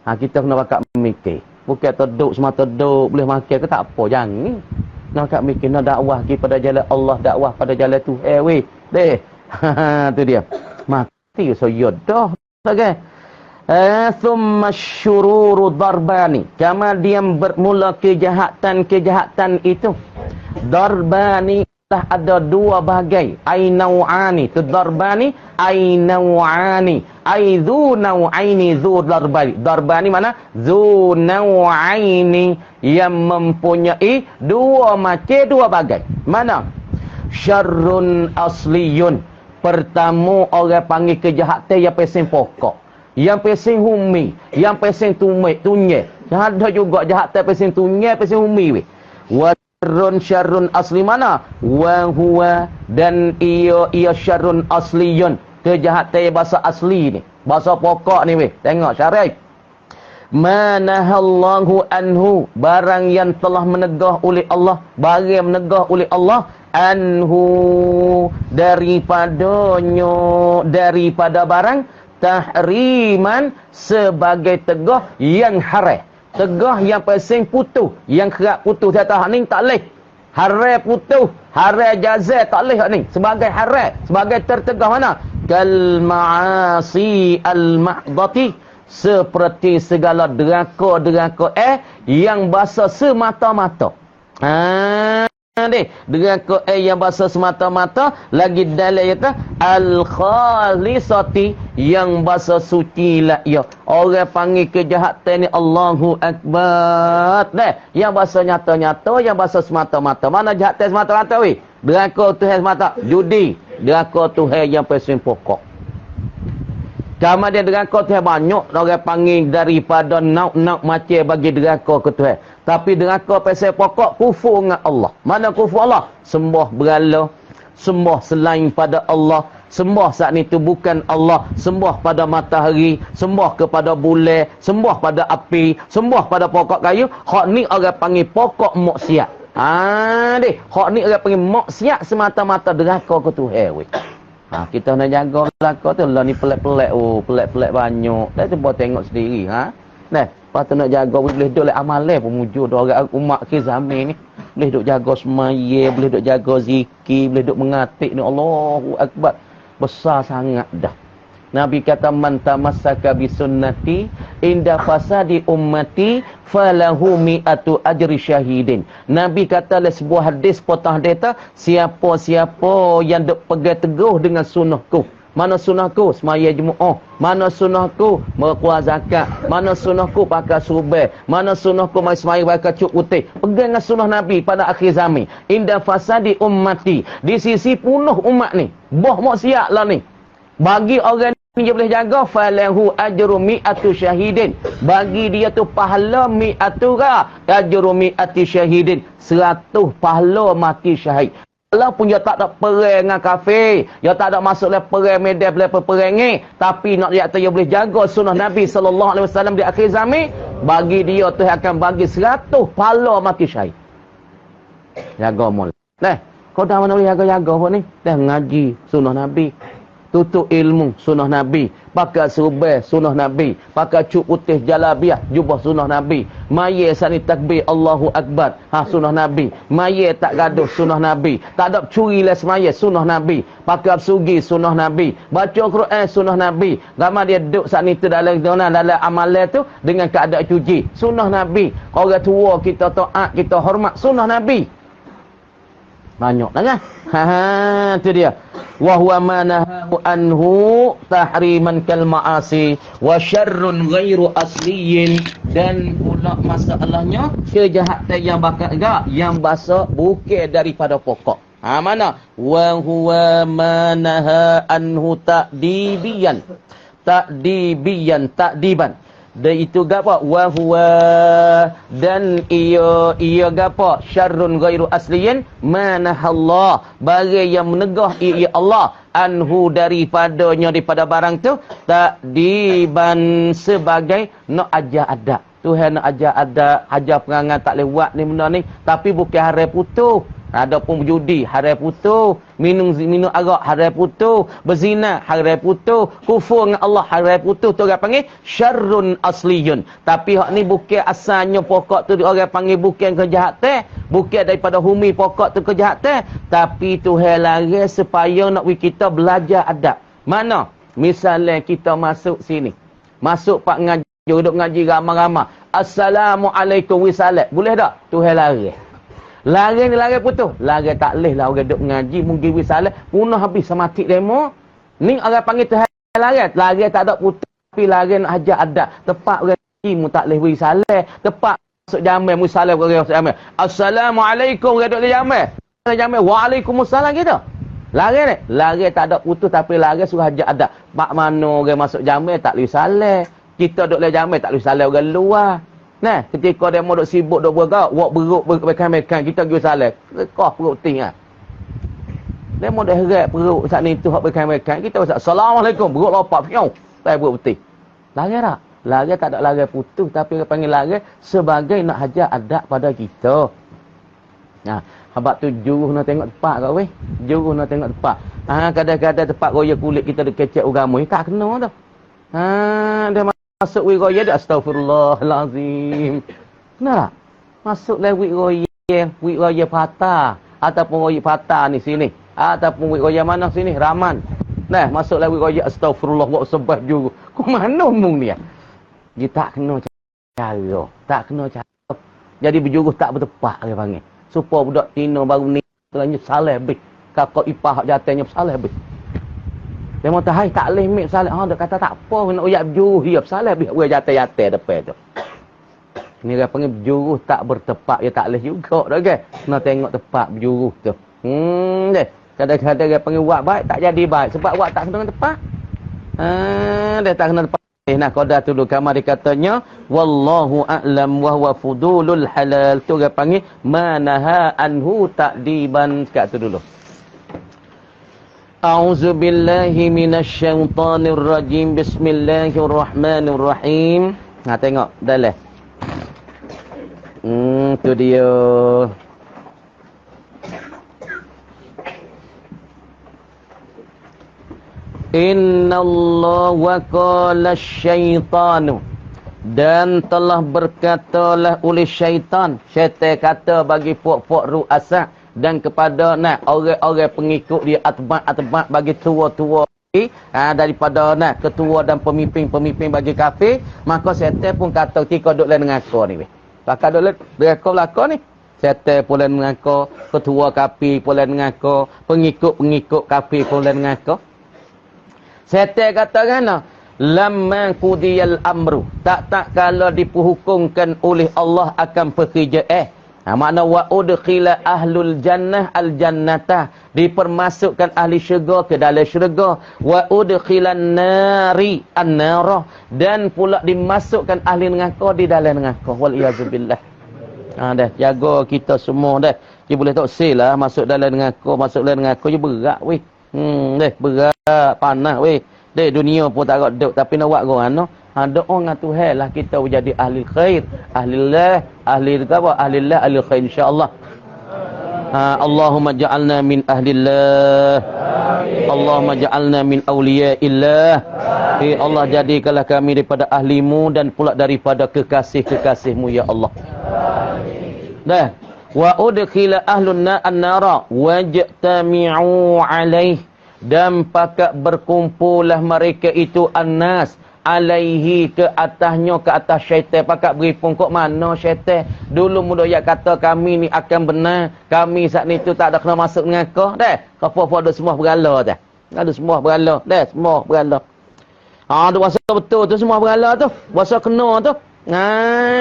Kita kena pakat mikir. Bukan terduk semata duk boleh makan ke tak apa, jangan. Nak pakat mikir nak dakwah kepada jalan Allah, dakwah pada jalan Tuhan weh. Deh. Tu dia. Mati saya dah. Okey. Thumma syururu darbani. Kemudian bermula kejahatan itu. Darbani lah ada 2 bahagian. Ainau'ani. Tu darbani. Ainau'ani. Aizu nau'aini zu darbani. Darbani mana? Zu nau'aini. Yang mempunyai 2 macam 2 bahagian. Mana? Syarrun asliyun. Pertama orang panggil kejahatan yang pesing pokok. Yang pesing humi, yang pesing tunye. Ada juga jahat pesing tunye, pesing humi. Wa syarrun asli mana? Wa huwa dan ia syarrun asliyun. Kejahatan bahasa asli ni. Bahasa pokok ni weh. Tengok syarah. Manahallahu anhu. Barang yang telah menegah oleh Allah. Barang menegah oleh Allah. Anhu. Daripada barang. Tahriman sebagai tegah yang haram. Tegah yang pesing putuh. Yang kerak putuh. Saya tahu ni tak leh. Haram putuh. Haram jazah tak leh ni. Sebagai haram. Sebagai tertegah mana? Kal ma'asi al-mahdati. Seperti segala deraka-deraka yang bahasa semata-mata. Deraka yang bahasa semata-mata. Lagi dalil kata al-khalisati. Yang bahasa suci lah ya. Orang panggil kejahatan ni Allahu Akbar. Yang bahasa nyata-nyata. Yang bahasa semata-mata. Mana jahatan semata-mata weh? Deraka Tuhan semata. Judi. Deraka Tuhan yang pesing pokok. Kemudian deraka Tuhan banyak. Orang panggil daripada nak macam bagi deraka ke Tuhan. Tapi deraka pesing pokok kufur dengan Allah. Mana kufur Allah? Sembah berhala. Sembah selain pada Allah. Sembah saat itu bukan Allah. Sembah pada matahari. Sembah kepada bulan. Sembah pada api. Sembah pada pokok kayu. Hak ni orang panggil pokok maksiat. Hak ni orang panggil maksiat semata-mata deraka ke Tuhan weh. Kita nak jaga belaka tu lah ni pelik-pelik. Pelik-pelik banyak. Dah tu buat tengok sendiri. Lepas tu nak jaga boleh duduk amalan pun mujur orang umat ke zaman ni. Boleh duduk jaga semaya, boleh duduk jaga zikir, boleh duduk mengatik ni Allahu Akbar. Besar sangat dah. Nabi kata man tamassaka bi sunnati inda fasadi ummati falahu mi'atu ajri syahidin. Nabi kata dalam sebuah hadis potong data, siapa-siapa yang duk pegang teguh dengan sunnahku. Mana sunnahku? Semaya Jumaat. Mana sunnahku? Mengeluar zakat. Mana sunnahku? Pakai surban. Mana sunnahku? Mai semaya pakai cuk putih. Pegang dengan sunnah Nabi pada akhir zaman. Inda fasadi ummati. Di sisi punuh umat ni. Boh maksiat lah ni. Bagi orang dia boleh jaga, falahu ajru mi'atu syahidin. Bagi dia tu pahala mi'atu ajru mi'ati syahidin. 100 pahala mati syahid. Walaupun dia tak ada perang dengan kafir, dia tak ada masuk dalam perang medan perang ni, tapi nak dia kata dia boleh jaga sunnah Nabi sallallahu alaihi wasallam di akhir zaman, bagi dia tu akan bagi 100 pahala mati syahid. Jaga mul. Nah, kau dah mana boleh jaga-jaga apa ni? Dah ngaji sunnah Nabi. Tutup ilmu sunnah Nabi, pakai serban sunnah Nabi, pakai cuk putih jalabiah jubah sunnah Nabi, mayat sani takbir Allahu Akbar sunnah Nabi, mayat tak gaduh sunnah Nabi, tak ada curi les mayat sunnah Nabi, pakai sugi sunnah Nabi, baca Quran sunnah Nabi, ramai dia duduk saat ni tu dalam amalan tu dengan keadaan cuci sunnah Nabi. Orang tua kita taat, kita hormat sunnah Nabi. Banyak lah kan? Tu dia. Wa huwa ma nahahu anhu tahriman kal ma'asi wa syarrun ghairu asliyin. Dan pula masalahnya kejahatan yang bakal yang basah bukan daripada pokok. Mana? Wa huwa ma naha anhu ta'diban. Ta'diban. Dan itu gapo? Wa huwa, dan ia gapo? Syarrun ghairu asliyin manahallah, bagi yang menegah ia Allah anhu daripadanya, daripada barang tu, takdiban sebagai nak ajar adab. Tuhan nak ajar adab, ajar perangai tak lewat ni benda ni, tapi bukan haram putus. Ada pun berjudi, haram putus. Minum arak, haram putus. Berzina, haram putus. Kufur dengan Allah, haram putus. Tu orang panggil syarrun asliyun. Tapi hak ni bukan asalnya pokok tu orang panggil bukan kejahatan. Bukan daripada humi pokok tu kejahatan. Tapi Tuhan larang supaya nak kita belajar adab. Mana? Misalnya kita masuk sini. Masuk pak ngaji, duduk ngaji ramai-ramai. Assalamualaikum wisalat. Boleh tak? Tuhan larang. Larang ni larang putus. Larang tak leh lah orang duduk mengaji, mungkin wisalah, punah habis samatik demo. Ni orang panggil Tuhan larang. Larang tak ada putus, tapi larang nak ajar adab. Tepat orang ngaji mu tak leh wisalah. Tepat masuk jamai, wisalah orang masuk jamai. Assalamualaikum orang duduk jamai. Jamai, waalaikumsalam gitu. Larang ni. Larang tak ada putus, tapi larang suruh ajar adab. Mak mana orang masuk jamai tak leh wisalah. Kita duduk leh jamai tak leh wisalah orang luar. Nah, ketika dia mau duk sibuk duk bergerak, wak beruk berkan-berkan, kita pergi salat. Rekah perut ting ah. Dia mau dah heret perut saat ni tu hak berkan-berkan, kita usah assalamualaikum, beruk lopak piau. Tai perut putih. Larang tak? Larang tak ada larang putus, tapi dia panggil larang sebagai nak ajar adab pada kita. Nah, habaq tu juruh nak tengok tempat kau weh. Juruh nak tengok tempat. Kadang-kadang tempat royak kulit kita dekecek agama ni tak kena dah. Dia masuk wiroya dia astagfirullahalazim. Kenapa? Masuk lah wiroya patah ataupun wiroya patah ni sini. Ataupun wiroya mana sini? Raman. Nah, masuk lah wiroya astagfirullah wa sebab juga. Kau mana mung ni? Dia tak kena cara. Tak kena cara. Jadi berjurus tak bertepat dia panggil. Supaya budak Cina baru ni teranya salah habis. Kakak ipah hak jatanya salah habis. Dia mau tahai tak leh mik salat. Dia kata tak apa nak uyak berjuruh dia salat biar orang jatuh-jatuh depan tu. Ni dia panggil berjuruh tak bertepat, dia tak leh juga dah kan. Nak tengok tepat berjuruh tu. Deh. Kadang-kadang dia panggil buat baik tak jadi baik sebab buat tak kena tepat. Dia tak kena tepat. Nah, qada tu dulu kamar dikatanya wallahu a'lam wa huwa fudulul halal. Tu dia panggil manaha anhu ta'diban. Kat tu dulu. A'udzu billahi minasyaitonir rajim. Bismillahirrahmanirrahim. Tengok dalam. Tu dia. Innallaha wa qala asyaitanu, dan telah berkatalah oleh syaitan. Syaitan kata bagi puak-puak ru'asa dan kepada orang-orang pengikut dia, atbat bagi tua-tua daripada ketua dan pemimpin-pemimpin bagi kafir. Maka syaitan pun kata ketika duduk dengan aku ni pakak duduk dengan aku ni, syaitan pula dengan aku, ketua kafir pula dengan aku, pengikut-pengikut kafir pula dengan aku. Syaitan kata kan, lamma qudiyal amru, tak kalau diperhukumkan oleh Allah akan pekerja Makna wa udkhila ahlul jannah al jannata, dipermasukkan ahli syurga ke dalam syurga. Wa udkhilan nari an-nara, dan pula dimasukkan ahli neraka di dalam neraka. Wal iazubillah. Dah jaga kita semua dah. Dia boleh tak sel lah masuk dalam neraka je berat weh. Berat panas weh. Dunia pun tak ada duk, tapi nak buat orang doa dengan Tuhan lah kita jadi ahli khair, ahlillah, ahli apa? Ahlillah, ahli khair insya-Allah. Allahumma ja'alna min ahlillah. Allahumma ja'alna min awliyaillah. Allah jadikanlah kami daripada ahlimu dan pula daripada kekasih-kekasihmu ya Allah. Dah. Wa udkhila ahlun an-nara wajtami'u alaih, dan pakat berkumpullah mereka itu annas alaihi, ke atasnya, ke atas syaitan. Pakat beripun kok mana syaitan dulu mudah ya kata kami ni akan benar, kami saat ni tu tak ada kena masuk neraka dah. Apa-apa ada semua berala dah. Ada semua berala dah, semua berala. Tu rasa betul tu semua berala tu. Rasa kena tu.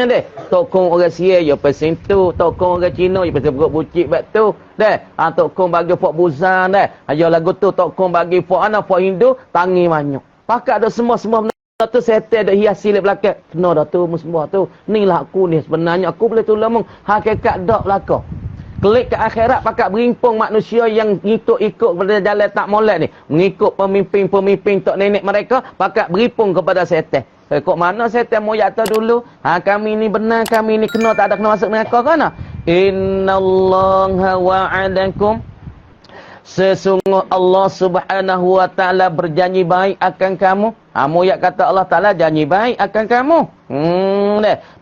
Deh. Tokong orang Sia ya pasal tu, tokong orang Cina ya pasal perut bucik bab tu. Deh. Tokong bagi pok buzan dah. Ayo lagu tu tokong bagi pok pok Hindu tangi banyak. Pakat ada semua benda tu setel dah hiasi le belakang. Kena dah tu semua tu. Inilah aku ni sebenarnya aku boleh tolong hakikat dak belaka. Klik ke akhirat pakat berimpung manusia yang ikut pada jalan tak molek ni. Mengikut pemimpin-pemimpin tok nenek mereka, pakat berimpung kepada setan. Kok mana setan moyak tu dulu? Kami ni benar, kami ni kena, tak ada kena masuk neraka kan? Innallaha wa'adakum, sesungguh Allah Subhanahu wa taala berjanji baik akan kamu. Moyak kata Allah Taala janji baik akan kamu.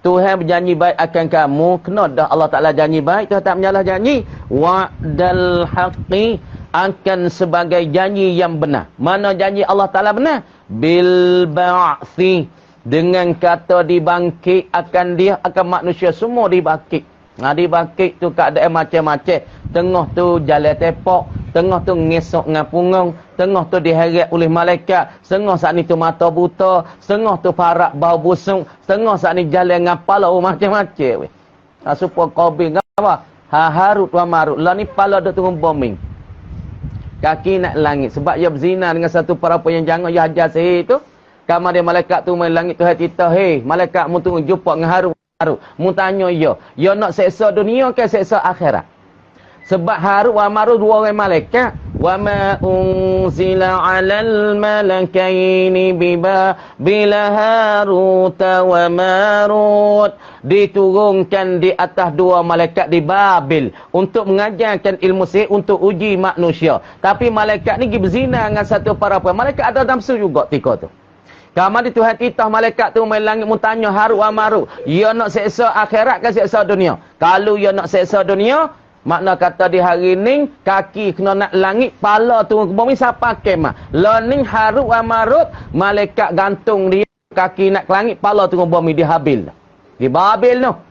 Tuhan berjanji baik akan kamu. Kena dah Allah Taala janji baik, Tuhan tak menyalah janji. Wa'dal haqqi, akan sebagai janji yang benar. Mana janji Allah Taala benar? Bil ba'thi, dengan kata dibangkit akan dia, akan manusia semua dibangkit. Dibangkit tu keadaan macam-macam. Tengah tu jalan tepak, tengah tu ngesok ngapungong, tengah tu diheret oleh malaikat, setengah saat ni tu mata buta, setengah tu parak bau busung, setengah saat ni jalan ngapala macam-macam weh. Supaya Qabil apa? Harut wa marut. Lah ni pala dah turun bombing. Kaki nak langit sebab ia berzina dengan satu perempuan yang jangan ia hajar sihir tu. Kamar dia malaikat tu main langit tu cerita, "Hei, malaikat mu tunggu jumpa dengan Harut." Mu tanya ya nak seksa dunia ke seksa akhirat? Sebab Harut wa Marut dua orang malaikat. Wa ma unzila 'alal malakaini bila Harut wa Marut, diturunkan di atas dua malaikat di Babil untuk mengajarkan ilmu sihir untuk uji manusia. Tapi malaikat ni pergi berzina dengan satu perempuan. Malaikat ada nafsu juga ketika tu. Kamar di Tuhan kita malaikat tu main langit mu tanya Harut wa Marut, ya nak seksa akhirat ke seksa dunia? Kalau ya nak seksa dunia, makna kata di hari ni kaki kena nak langit, pala turun ke bumi, siapa kemah. Learning Harut wa Marut, malaikat gantung dia, kaki nak ke langit, pala turun ke bumi di Habil. Di Babil tu.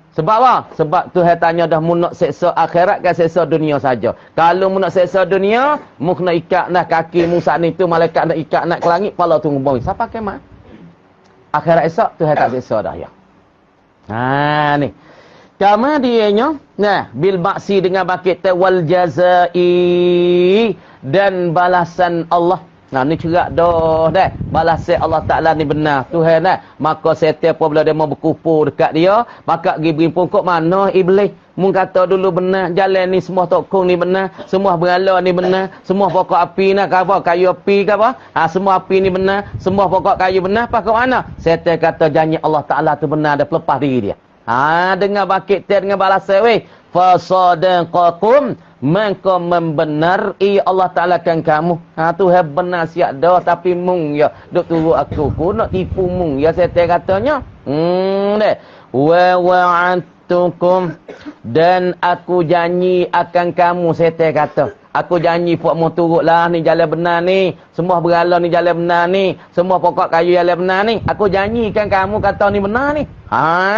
Sebab apa? Sebab Tuhan tanya dah mu nak seksa akhirat ke seksa dunia saja. Kalau mu nak seksa dunia, mu kena ikat dah kaki mu saat ni tu, malaikat nak ikat nak ke langit, pala turun ke bumi. Siapa kemah? Akhirat esok Tuhan tak seksa dah ya. Ni. Kemudiannya, bil ba'si dengan bangkit wal jazai, dan balasan Allah. Ni cerak dah balasan Allah Ta'ala ni benar Tuhan maka setiap apabila dia mau berkumpul dekat dia, maka pergi berimpun kok mana iblis. Mu kata dulu benar, jalan ni semua tokong ni benar, semua berhala ni benar, semua pokok api nak apa, kayu api ke apa, semua api ni benar, semua pokok kayu benar, apa ke mana? Setan kata janji Allah Ta'ala tu benar, dia pelepah diri dia. Dengan bangkit dengan balasan weh. Fasadaqakum, maka membenari Allah Ta'ala kan kamu. Tuhan benar siap dah, tapi mung ya duk tunggu aku nak tipu mung ya setan katanya. Wa wa'adtukum, dan aku janji akan kamu, setan kata. Aku janji puak mu turutlah ni jalan benar ni. Semua berhala ni jalan benar ni. Semua pokok kayu jalan benar ni. Aku janjikan kamu kata ni benar ni.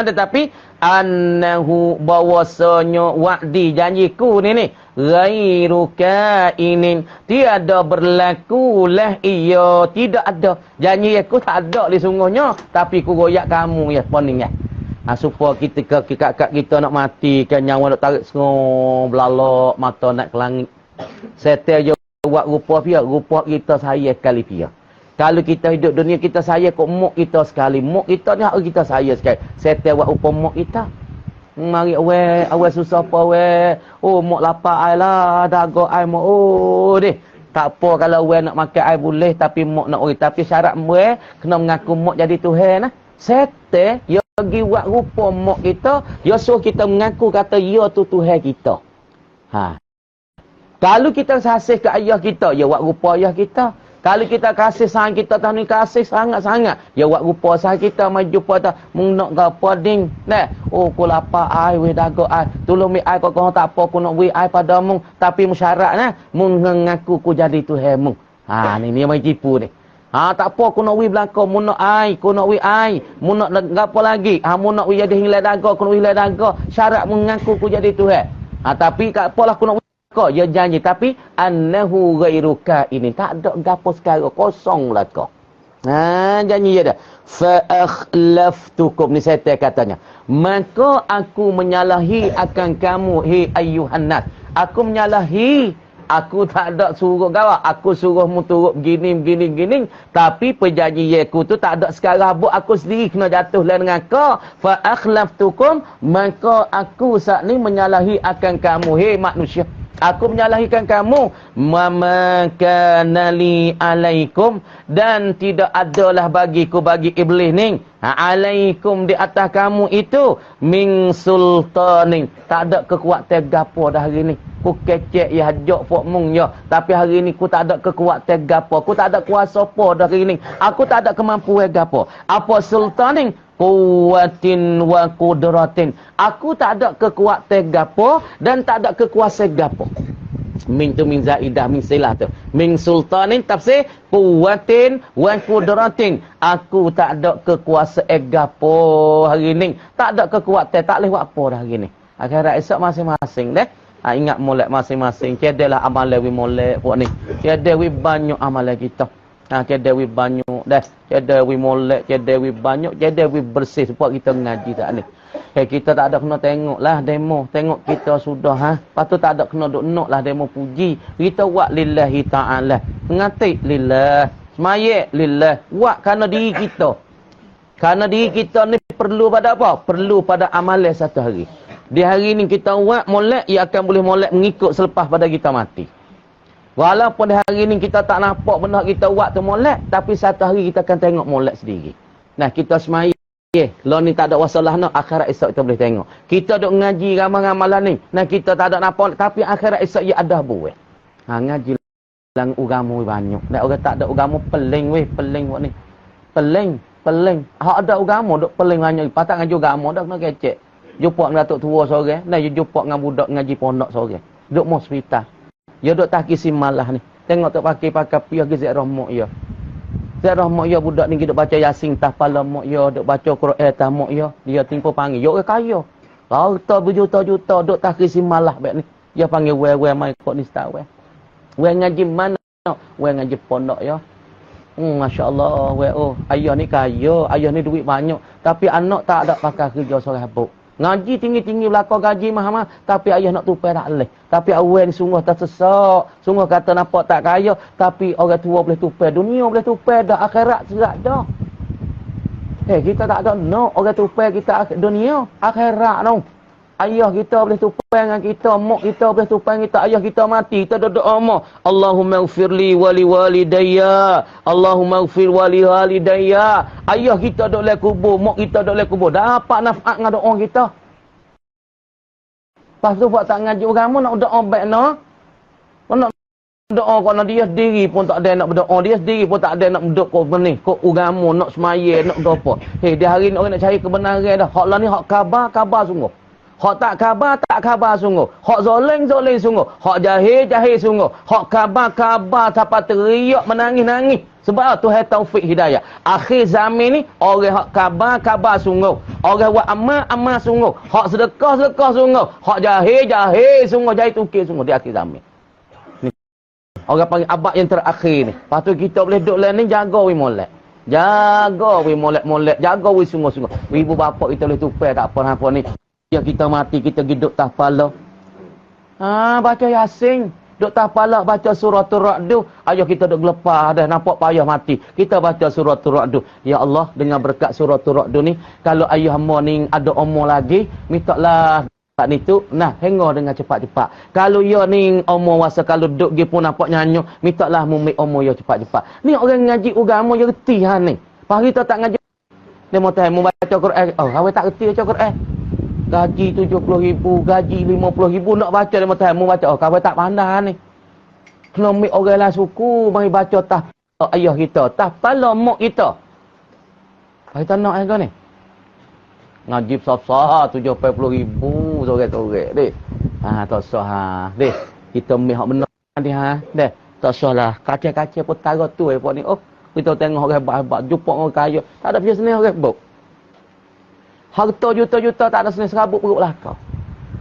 Tetapi annahu bahwasanya wa'di janjiku ni ghairu kainin, tiada berlakulah ia, tidak ada. Janji aku tak ada di sungguhnya, tapi ku goyak kamu ya poning ya. Supaya kita kakak kita nak mati kan nyawa nak tarik serong belalok mata nak ke langit. Setel je buat rupa pia, rupa kita saya sekali pia. Kalau kita hidup dunia kita saya kok muk kita sekali. Muk kita ni hak kita saya sekali. Setel buat rupa muk kita. Mari awal susah apa we. Oh muk lapar ai lah, dago ai muk. Oh deh. Tak apa kalau we nak makan ai boleh tapi muk nak oi. Tapi syarat we kena mengaku muk jadi Tuhan nah. Setel ya pergi buat rupa muk kita, ya suruh kita mengaku kata ya tu Tuhan kita. Ha. Kalau kita kasih ke ayah kita, ya buat rupa ayah kita. Kalau kita kasih sayang kita tahun ni kasih sangat-sangat, ya buat rupa sayang kita mai jumpa ta mung nak gapo ding. Nah, oh ku lapar ai we dago ai. Tolong mi ai kau tak apa ku nak we ai pada mung, tapi syarat nah mung ngaku ku jadi Tuhan mung. Ha ni mai tipu ni. Ha tak apa ku nak we belaka mun nak ai, ku nak we ai. Mun nak gapo lagi? Ha mun nak we jadi hilai dago, ku nak we hilai dago. Syarat mengaku ku jadi Tuhan. Ha tapi tak apalah ku nak kau ya janji tapi annahu ghairuka ini tak ada gapo sekarang kosonglah kau. Ha janji je dah. Fa akhlaftukum ni setan katanya. Maka aku menyalahi akan kamu hi ayyuhan nas. Aku menyalahi. Aku tak ada suruh gawak. Aku suruh mu turut gini. Tapi perjanjianku tu tak ada sekarang. Aku sendiri kena jatuh lain dengan kau. Fa akhlaftukum. Maka aku saat ni menyalahi akan kamu. Hei manusia. Aku menyalahikan kamu. Mama kanali alaikum. Dan tidak adalah bagiku bagi iblis ni. Alaikum di atas kamu itu. Min sultanin. Tak ada kekuatan gapo dah hari ni. Ku kecek ya hajak pok mung ya. Tapi hari ni ku tak ada kekuatan gapo. Ku tak ada kuasa apa dah hari ni. Aku tak ada kemampuan gapo. Apa sultanin? Quwwatin wa qudratin. Aku tak ada kekuatan gapo dan tak ada kekuasaan gapo. Min tu min zaidah min silah tu. Min sultanin tafsir quwwatin wa qudratin. Aku tak ada kekuasaan gapo hari ni. Tak ada kekuatan, tak boleh buat apa dah hari ni. Akhirat esok masing-masing deh. Ingat molek masing-masing. Kedelah amalan wi molek puak ni. Kede wi banyak amalan kita. Kede wi banyak dah. Kede wi molek, kede wi banyak, kede wi bersih sebab kita ngaji tak ni. Kita tak ada kena tengoklah demo. Tengok kita sudah Lepas tu tak ada kena duk nak lah demo puji. Kita buat lillahi ta'ala. Mengatik lillah. Semayek lillah. Buat kerana diri kita. Kerana diri kita ni perlu pada apa? Perlu pada amalan satu hari. Di hari ni kita buat molek, ia akan boleh molek mengikut selepas pada kita mati. Walaupun di hari ni kita tak nampak benda kita buat tu molek, tapi satu hari kita akan tengok molek sendiri. Nah, kita semaya. Lo ni tak ada masalah nak, akhirat esok kita boleh tengok. Kita duk ngaji ramal-ramalan ni. Nah, kita tak ada nampak, tapi akhirat esok ia ada buat. Ngaji lang agama banyak. Nek orang tak ada agama peling weh, peling buat ni. Peling. Hak ada agama duk peling banyak. Patak ngaji agama dak kena kecek. Jumpa dengan datuk tua seorang, nah jumpa dengan budak ngaji pondok seorang. Duk hospital. Ya duk tak kisi malah ni. Tengok tak pakai piah ke ziarah mak ya. Ziarah mak ya budak ni duk baca Yasin tah pala mak ya, duk baca Quran tah mak ya. Dia timpa panggil, yo kaya. Harta berjuta-juta duk tak kisi malah baik ni. Dia panggil we mai kok ni start we. We ngaji mana? We ngaji pondok ya. Masya-Allah we ayah ni kaya, ayah ni duit banyak, tapi anak tak ada pakai kerja seorang habuk. Ngaji tinggi-tinggi belakang gaji mahal-mahal. Tapi ayah nak tupai tak boleh. Tapi awal ni sungguh tersesak. Sungguh kata nampak tak kaya. Tapi orang tua boleh tupai. Dunia boleh tupai dah. Akhirat serak dah. Kita tak ada no. Orang tupai kita dunia. Akhirat no. Ayah kita boleh tupai dengan kita. Mak kita boleh tupai dengan kita. Ayah kita mati. Kita duduk Allah. Allahumma ghfirli wali walidayya. Allahumma ghfir wali walidayya. Ayah kita duduk dalam kubur. Mak kita duduk dalam kubur. Dapat naf'at dengan doa kita. Lepas tu buat tak ngaji agama nak doa baik no. Nak doa kerana dia sendiri pun tak ada nak berdoa. Dia sendiri pun tak ada nak berdoa benih. Kok agama nak semaya nak apa. Di hari ni orang nak cari kebenaran dah. Hak lah ni hak khabar sungguh. Hak tak khabar sungguh. Hak zoling sungguh. Hak jahil sungguh. Hak khabar sampai teriak menangis-nangis. Sebab Tuhan taufik hidayah. Akhir zaman ni orang hak khabar sungguh. Orang buat amal sungguh. Hak sedekah sungguh. Hak jahil sungguh. Jahil tukir sungguh di akhir zaman. Ni. Orang panggil abad yang terakhir ni. Lepas tu kita boleh duduk lain ni jaga we molek. Jaga we molek-molek, jaga we sungguh-sungguh. Ibu bapa kita boleh tupai tak apa-apa ni. Ya kita mati, kita hidup tak pala. Baca Yasin. Duk tak pala baca suratul Ra'du. Ayah kita duk gelepah dah, nampak payah mati. Kita baca suratul Ra'du. Ya Allah, dengan berkat suratul Ra'du ni, kalau ayah hamba ni ada umur lagi, mintalah ni tu, nah, hengah dengan cepat-cepat. Kalau ya ni umur wasa, kalau duk gi pun nampak nyanyi, mintalah mumik umur ya cepat-cepat. Ni orang ngaji agama je reti ha ni. Pas kita tak ngaji, dia mau tahu mau baca Quran. Oh, awak tak reti baca Quran. Gaji 70,000, gaji 50,000 nak baca dia mau baca. Oh, kau tak pandai ni. Kena ambil orang lah suku mari baca tah ayah kita, tah pala mak kita. Kita nak ke ni? Ngaji sah-sah 70,000 sorang-sorang deh. Tak sah deh. Kita ambil hak benar dia deh. Tak sah lah. Kaca-kaca pun taruh tu pok ni. Oh, kita tengok orang hebat-hebat, jumpa orang kaya. Tak ada biasa ni orang hebat. Harta juta-juta tak ada seni serabut perut lah kau.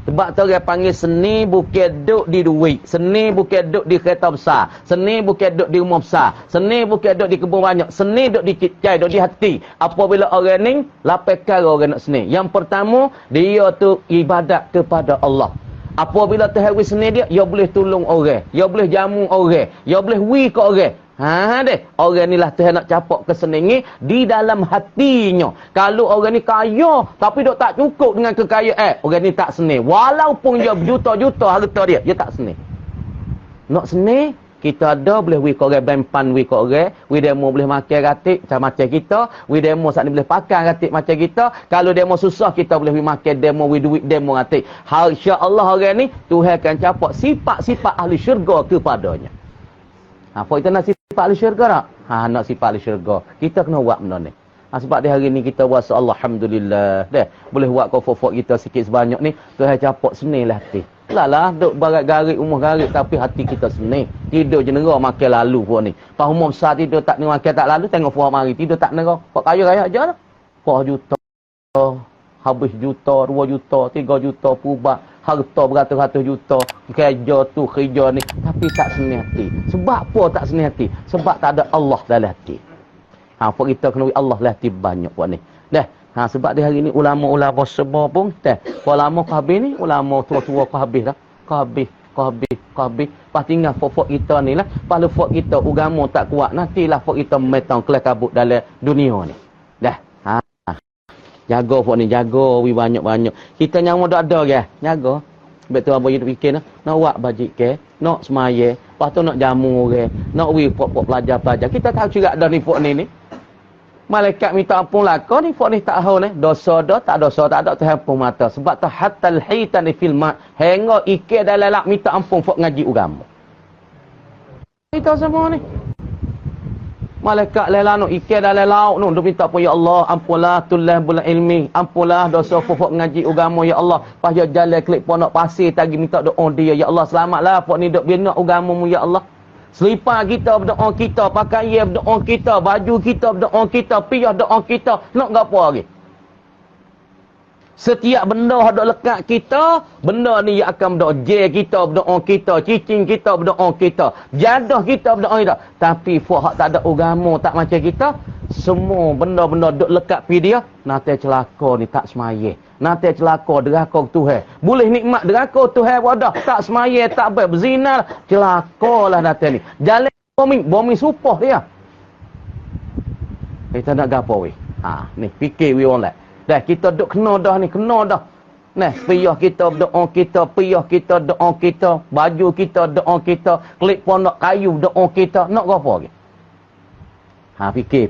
Sebab tu orang panggil seni bukan duduk di duit. Seni bukan duduk di kereta besar. Seni bukan duduk di rumah besar. Seni bukan duduk di kebun banyak. Seni duduk di cicai, duduk di hati. Apabila orang ni, lapai kara orang nak seni. Yang pertama, dia tu ibadat kepada Allah. Apabila terhawi seni dia, dia boleh tolong orang. Dia boleh jamu orang. Dia boleh wi ke orang. Deh. Orang ni lah Tuhan nak capak kesenangan di dalam hatinya. Kalau orang ni kaya, tapi dok tak cukup dengan kekayaan, orang ni tak senang. Walaupun dia berjuta-juta harta dia tak senang. Nak senang, kita ada boleh wi ke orang bempan, wi ke orang, wi demo boleh makan ratik macam kita, wi demo sat ni boleh pakai ratik macam kita. Kalau demo susah, kita boleh wi makan demo, wi duit demo ratik. Insya-Allah orang ni Tuhan akan capak sifat-sifat ahli syurga kepadanya. Apa kita nak sifat ahli syurga tak? Nak sifat ahli syurga. Kita kena buat benda ni. Sebab di hari ni kita puasa alhamdulillah. Dah, boleh buat kofok kita sikit sebanyak ni, Tuhan capak seni lah hati. Lah, duk barat garik, umur garik tapi hati kita seni. Tidur je nerah makan lalu pun ni. Pas umur besar tidur tak makan tak lalu, tengok fuah mari tidur tak nerah. Kok kaya-kaya aje lah. 4 juta. Habis juta, 2 juta, 3 juta pubat. Harta beratus-ratus juta, kerja tu, kerja ni, tapi tak seni hati. Sebab apa tak seni hati? Sebab tak ada Allah dalam hati. Apa kita kena Allah dalam hati banyak buat ni. Dah. Sebab di hari ni ulama-ulama semua pun dah. Ulama kau habis ni, ulama tua-tua kau habis dah. Kau habis. Pas tinggal fok kita ni lah. Pas fok kita agama tak kuat, nantilah fok kita metang kelas kabut dalam dunia ni. Dah. Jaga pok ni, jaga wi banyak-banyak. Kita nyawa dak ada ke? Jaga. Sebab tu abang hidup fikir nak buat bajik ke, nak semaya, lepas tu nak jamu orang, nak wi pok-pok pelajar-pelajar. Kita tahu juga ada ni pok ni. Malaikat minta ampun lah kau ni pok ni tak tahu ni. Dosa dah, tak dosa tak ada Tuhan ampun mata. Sebab tu hatal hitan fil ma, hingga ikir dalam lak minta ampun pok ngaji agama. Kita semua ni. Malaikat lelano ikir dalam laut nu duk minta pun ya Allah ampunlah tulah bulan ilmi, ampunlah dosa pokok ngaji agama ya Allah. Pas dia jalan klik pondok pasir tadi minta doa dia ya Allah selamatlah pok ni duk bina agamamu ya Allah. Selipar kita berdoa kita, pakaian berdoa kita, baju kita berdoa kita, piyah doa kita, nak gapo lagi? Setiap benda yang lekat kita, benda ni yang akan berdoa. Je kita berdoa kita, cicing kita berdoa kita, jadah kita berdoa kita. Tapi fuak tak ada agama, tak macam kita, semua benda-benda duk lekat pi dia, nanti celaka ni tak semaya. Nanti celaka deraka Tuhan. Boleh nikmat deraka Tuhan wadah, tak semaya, tak baik, berzina, celakalah nanti ni. Jalan bomi supah dia. Kita nak gapo weh? Ni fikir we on lah. Dah kita duk kena dah ni, kena dah. Nah, piyah kita berdoa kita, piyah kita doa kita, baju kita doa kita, klik pondok kayu doa kita, nak apa lagi?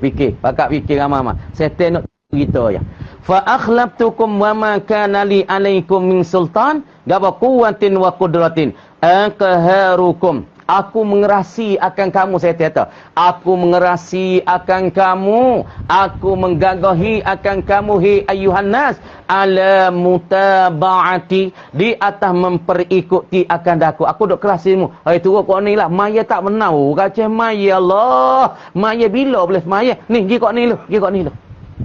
Fikir. Pakak fikir ramai-ramai. Setan nak kita ya. Fa akhlaftukum wa ma kana li alaikum min sultan, gaba quwwatin wa qudratin. Aqharukum. Aku mengerasi akan kamu, saya kata. Aku mengerasi akan kamu. Aku menggagahi akan kamu, hi ayuhan nas. Ala mutaba'ati. Di atas memperikuti akan daku. Aku duk kerasimu. Hai turut kau ni lah. Maya tak benar. Kacau maya Allah. Maya bila boleh maya? Ni, pergi kau ni lu.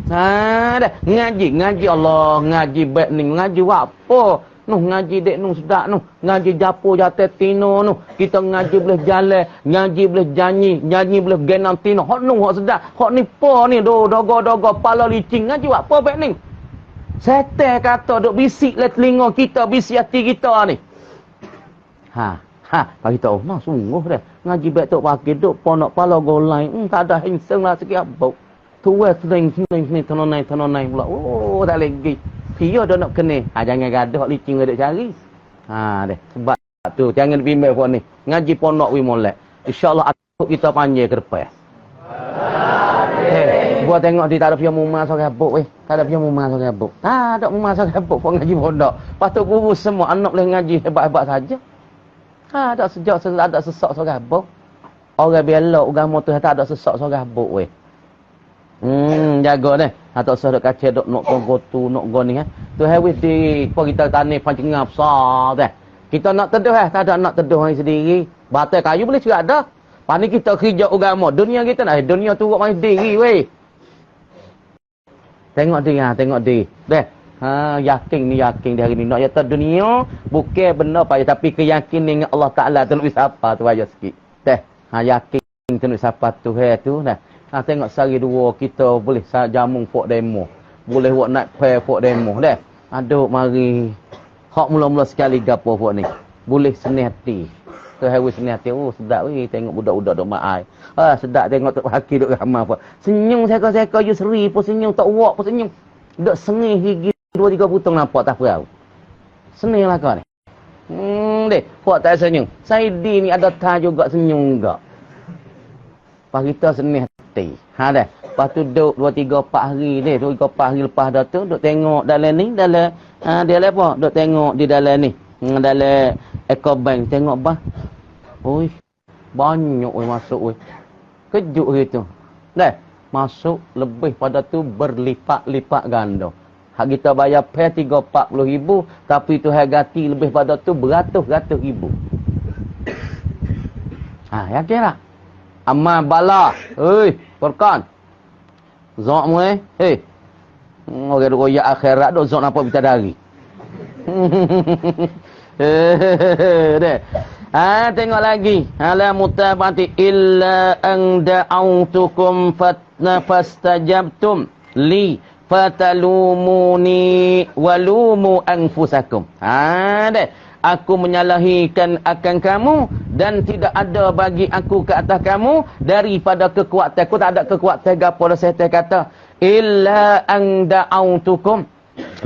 Dah. Ngaji Allah. Ngaji baik ni. Ngaji apa? Noh ngaji dek noh sedak noh. Ngaji japo jate tino noh. Kita ngaji boleh jalan, ngaji boleh nyanyi boleh genam tino. Hok noh hok sedak. Hok ni po ni dogo pala licing ngaji buat apa baik ni? Setan kata duk bisik le telinga kita, bisik hati kita ni. Bagi tahu, nah sungguh dah. Ngaji baik tok pakai duk ponok pala golai. Tak ada hingseng lah sikit abau. Tuai sering tanonai pula. Oh, tak lagi. Dia dah nak kena. Jangan gaduh licin ada cari. Deh. Sebab tu jangan bimbang pun ni. Ngaji ponok wi molek. Insya-Allah aku kita panjang ke depan. Buat tengok dia tak ada punya mumah sok habuk weh. Tak ada punya mumah sok habuk. Tak ada mumah sok habuk pun ngaji pondok. Patut guru semua anak boleh ngaji hebat-hebat saja. Ada sejak ada sesak sok habuk. Orang belok agama tu tak ada sesak sok habuk weh. Jaga deh. Atau sudah kaca dok nak gotu nak go ni Tu hewis di apa kita tanah pancingap besar dah. Kita nak teduh tak ada nak teduh orang sendiri. Batai kayu boleh juga ada. Pani kita kerja agama. Dunia kita nak dunia turut mai diri weh. Tengok dia. Deh. Yakin di hari ni nak jatuh dunia bukan benar payah tapi keyakinan dengan Allah Taala tu lebih siapa tu aja sikit. Deh. Yakin tu lebih siapa tu tu dah. Tengok sehari dua kita boleh jamung pok demo. Boleh buat naik fair pok demo dah. Aduk mari. Hak mula-mula sekali gapo pok ni. Boleh senih hati. Tu hari senih hati. Oh sedap weh tengok budak-budak duk mai. Sedap tengok tok haki duk ramai apa. Senyum seka-seka you seri pun senyum tak uak pun senyum. Duk sengih gigi 2-3 butang nampak tak perau. Senih lah kau ni. Deh, pok tak senyum. Saidi ni ada tah juga senyum juga. Pas kita senih hati. Dah. Lepas tu duduk 2-3-4 hari ni. 2-3-4 hari lepas dah tu. Duduk tengok dalam ni. Dalam dia apa? Duduk tengok di dalam ni. Dalam Ecobank. Tengok bah. Oi. Banyak masuk. Kejut gitu. Dah. Masuk lebih pada tu berlipat-lipat ganda. Hak kita bayar pay 30-40 ribu. Tapi tu hargati lebih pada tu beratus-ratus ribu. Yakin tak? Amal bala. Furqan. Zok mu orang royak akhirat dok zok apa kita dari. Deh. Tengok lagi. Ala mutabati illa an da'autukum fastajabtum li fatalumuni walumu anfusakum. Deh. Aku menyalahikan akan kamu dan tidak ada bagi aku ke atas kamu daripada kekuatan. Aku tak ada kekuatan gapo dah setan kata illa an da'autukum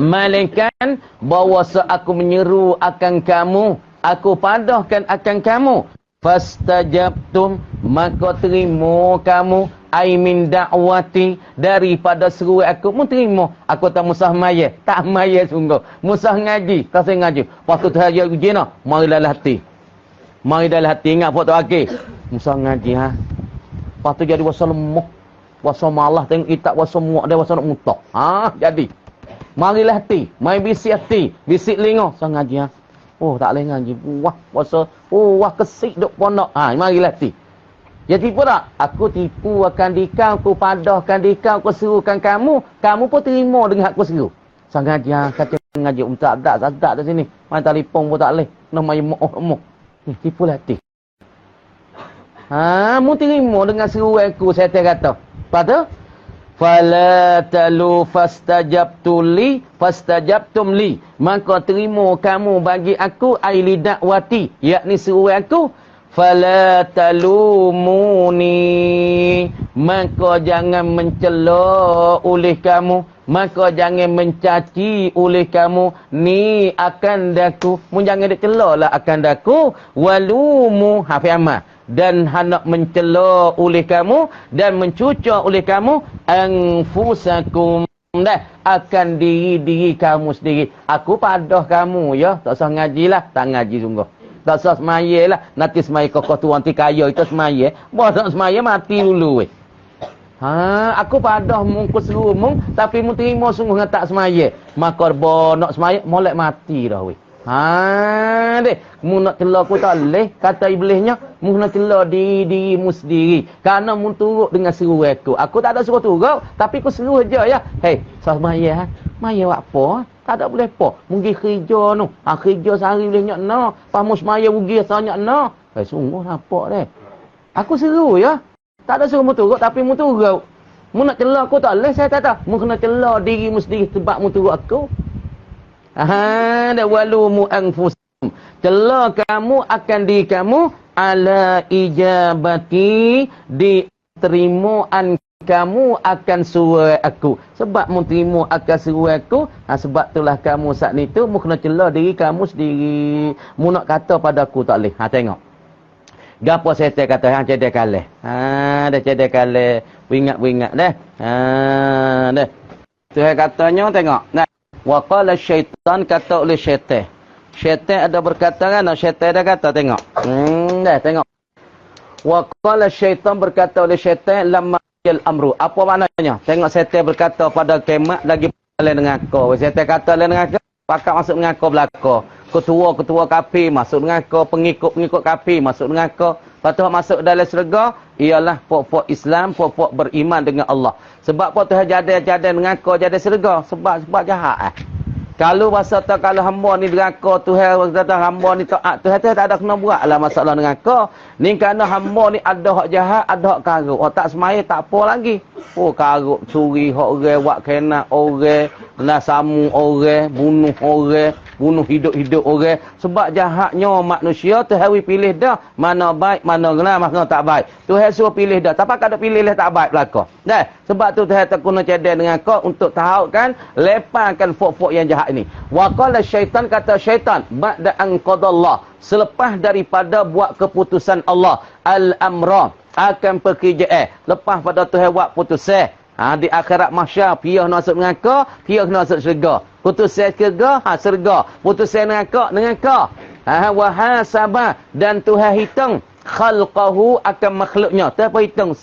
malaikan bahawa aku menyeru akan kamu, aku padahkan akan kamu, fastajabtum maka terima kamu ai min da'wati daripada seru aku mu terima. Aku tak musah maya, tak maya sungguh. Musah ngaji, kasih ngaji. Waktu tu hari ujian nah, mari dalam hati. Mari dalam hati ingat pok tu okey. Musah ngaji Lepas tu jadi wasa lemah. Wasa malah tengok kitab wasa muak dia wasa nak mutak. Jadi. Marilah hati, mai bisik hati, bisik telinga, sang ngaji Oh, tak boleh ngaji. Wah, wasa kesik duk pondok. Marilah hati. Ya tipu tak? Aku tipu akan dikau, aku padahkan dikau, aku serukan kamu. Kamu pun terima dengan aku seru. Sang ngaji, kata ngaji, tak ada di sini. Main telefon pun tak boleh. Nak main mok. Tipu lah hati. Mu terima dengan seru aku, saya kata. Lepas tu? Fala talu fastajabtum li. Maka terima kamu bagi aku aili dakwati. Yakni seru aku. Fala talumuni, maka jangan mencela oleh kamu, maka jangan mencaci oleh kamu ni akan daku. Mun jangan dicela lah akan daku. Walumu hafiamah, dan hendak mencela oleh kamu dan mencucuk oleh kamu anfusakum, dah akan diri kamu sendiri. Aku padah kamu ya, tak usah ngajilah, tak ngaji sungguh. Tak usah semaya lah. Nanti semaya kokoh tu nanti kaya itu semaya. Buat tak semaya mati dulu weh. Aku padah mungkus rumung tapi mu terima sungguh dengan tak semaya. Maka nak semaya molek mati dah weh. Deh, mu nak celah aku tak leh kata iblisnya, mu nak celah dirimu sendiri. Karena mu turut dengan seru aku. Aku tak ada suruh turut tapi aku seru aja ya. Hei, semaya maya buat apa? Tak ada boleh apa. Mungkin kerja tu. Kerja sehari boleh nyok no. Pamus maya rugi asal nyok no. Sungguh nampak deh. Aku seru ya. Tak ada suruh mu turut tapi mu turut. Mu nak celah aku tak boleh, saya tak tahu. Mu kena celah diri mu sendiri sebab mu turut aku. Dah walumu anfusakum. Celah kamu akan diri kamu ala ijabati diterimoan kamu akan suruh aku. Sebab mu terima akan suruh aku, sebab itulah kamu saat ni tu mu kena celah diri kamu sendiri. Mu nak kata pada aku tak boleh. Tengok. Gapo setan kata hang cedek kalah. Dah cedek kalah. Ingat dah. Dah. Tu katanya tengok. Nah, wa qala syaitan kata oleh syaitan. Syaitan ada berkata kan? Syaitan ada kata tengok. Dah tengok. Wa qala syaitan berkata oleh syaitan lamma al-amru. Apa maknanya? Tengok syaitan berkata pada kiamat lagi lain dengan kau. Syaitan kata lain dengan kau, pakak masuk dengan kau belaka. Ketua-ketua kafir masuk dengan kau, pengikut-pengikut kafir masuk dengan kau. Lepas tu masuk dalam syurga ialah pokok Islam, pokok beriman dengan Allah. Sebab apa Tuhan jadi dengan kau jadi syurga? Sebab jahat. Kalau bahasa tu kalau hamba ni deraka Tuhan kata hamba ni taat Tuhan tak ada kena buat lah masalah dengan kau. Ni kerana hamba ni ada hak jahat, ada hak karuk. Oh tak semaya tak apa lagi. Oh karuk, curi hak orang, buat kena orang, nak samu orang, bunuh hidup-hidup orang. Sebab jahatnya manusia Tuhan pilih dah mana baik, mana kena, mana tak baik. Tuhan suruh pilih dah. Tak ada pilih tak baik belaka. Dah. Sebab tu Tuhan tak guna cadang dengan kau untuk tahu kan lepaskan fok-fok yang jahat ini. Wa qala syaitan kata syaitan ba'da an qadallah selepas daripada buat keputusan Allah al-amra akan pekerjaan lepas pada Tuhan buat putusan di akhirat mahsyar pihak nak masuk dengan kau, pihak nak masuk syurga. Putusan syurga, syurga. Putusan dengan kau. Wa hasaba dan Tuhan hitung khalqahu akan makhluknya. Tak apa hitung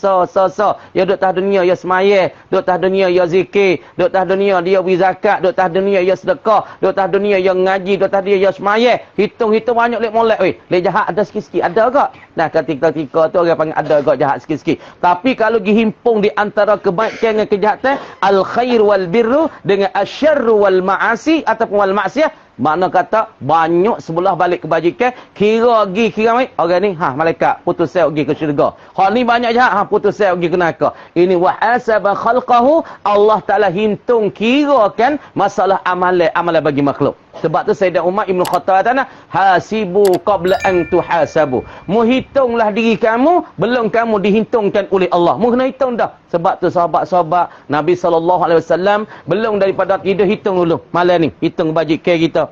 ya duk tah dunia ya semaya, duk tah dunia ya zikir, duk tah dunia dia beri zakat, duk tah dunia ya sedekah, duk tah dunia ya ngaji, duk tah dia ya semaya. Hitung banyak lek molek weh. Lek jahat ada sikit-sikit ada gak? Nah ketika tu orang panggil ada gak jahat sikit-sikit. Tapi kalau dihimpung di antara kebaikan dengan kejahatan, al khair wal birru dengan asyarru wal maasi ataupun wal maksiyah. Makna kata banyak sebelah balik kebajikan, kira mai orang ni malaikat putus saya pergi ke syurga. Hak ni banyak jahat putus saya pergi ke neraka. Ini wa hasaba khalqahu, Allah Taala hitung kirakan masalah amalan bagi makhluk. Sebab tu Sayyidina Umar Ibn Khattab kata hasibu qabla an tuhasabu. Muhitunglah diri kamu belum kamu dihitungkan oleh Allah. Mu kena hitung dah. Sebab tu sahabat-sahabat Nabi SAW belum daripada tidur hitung dulu. Malam ni hitung bajikan kita.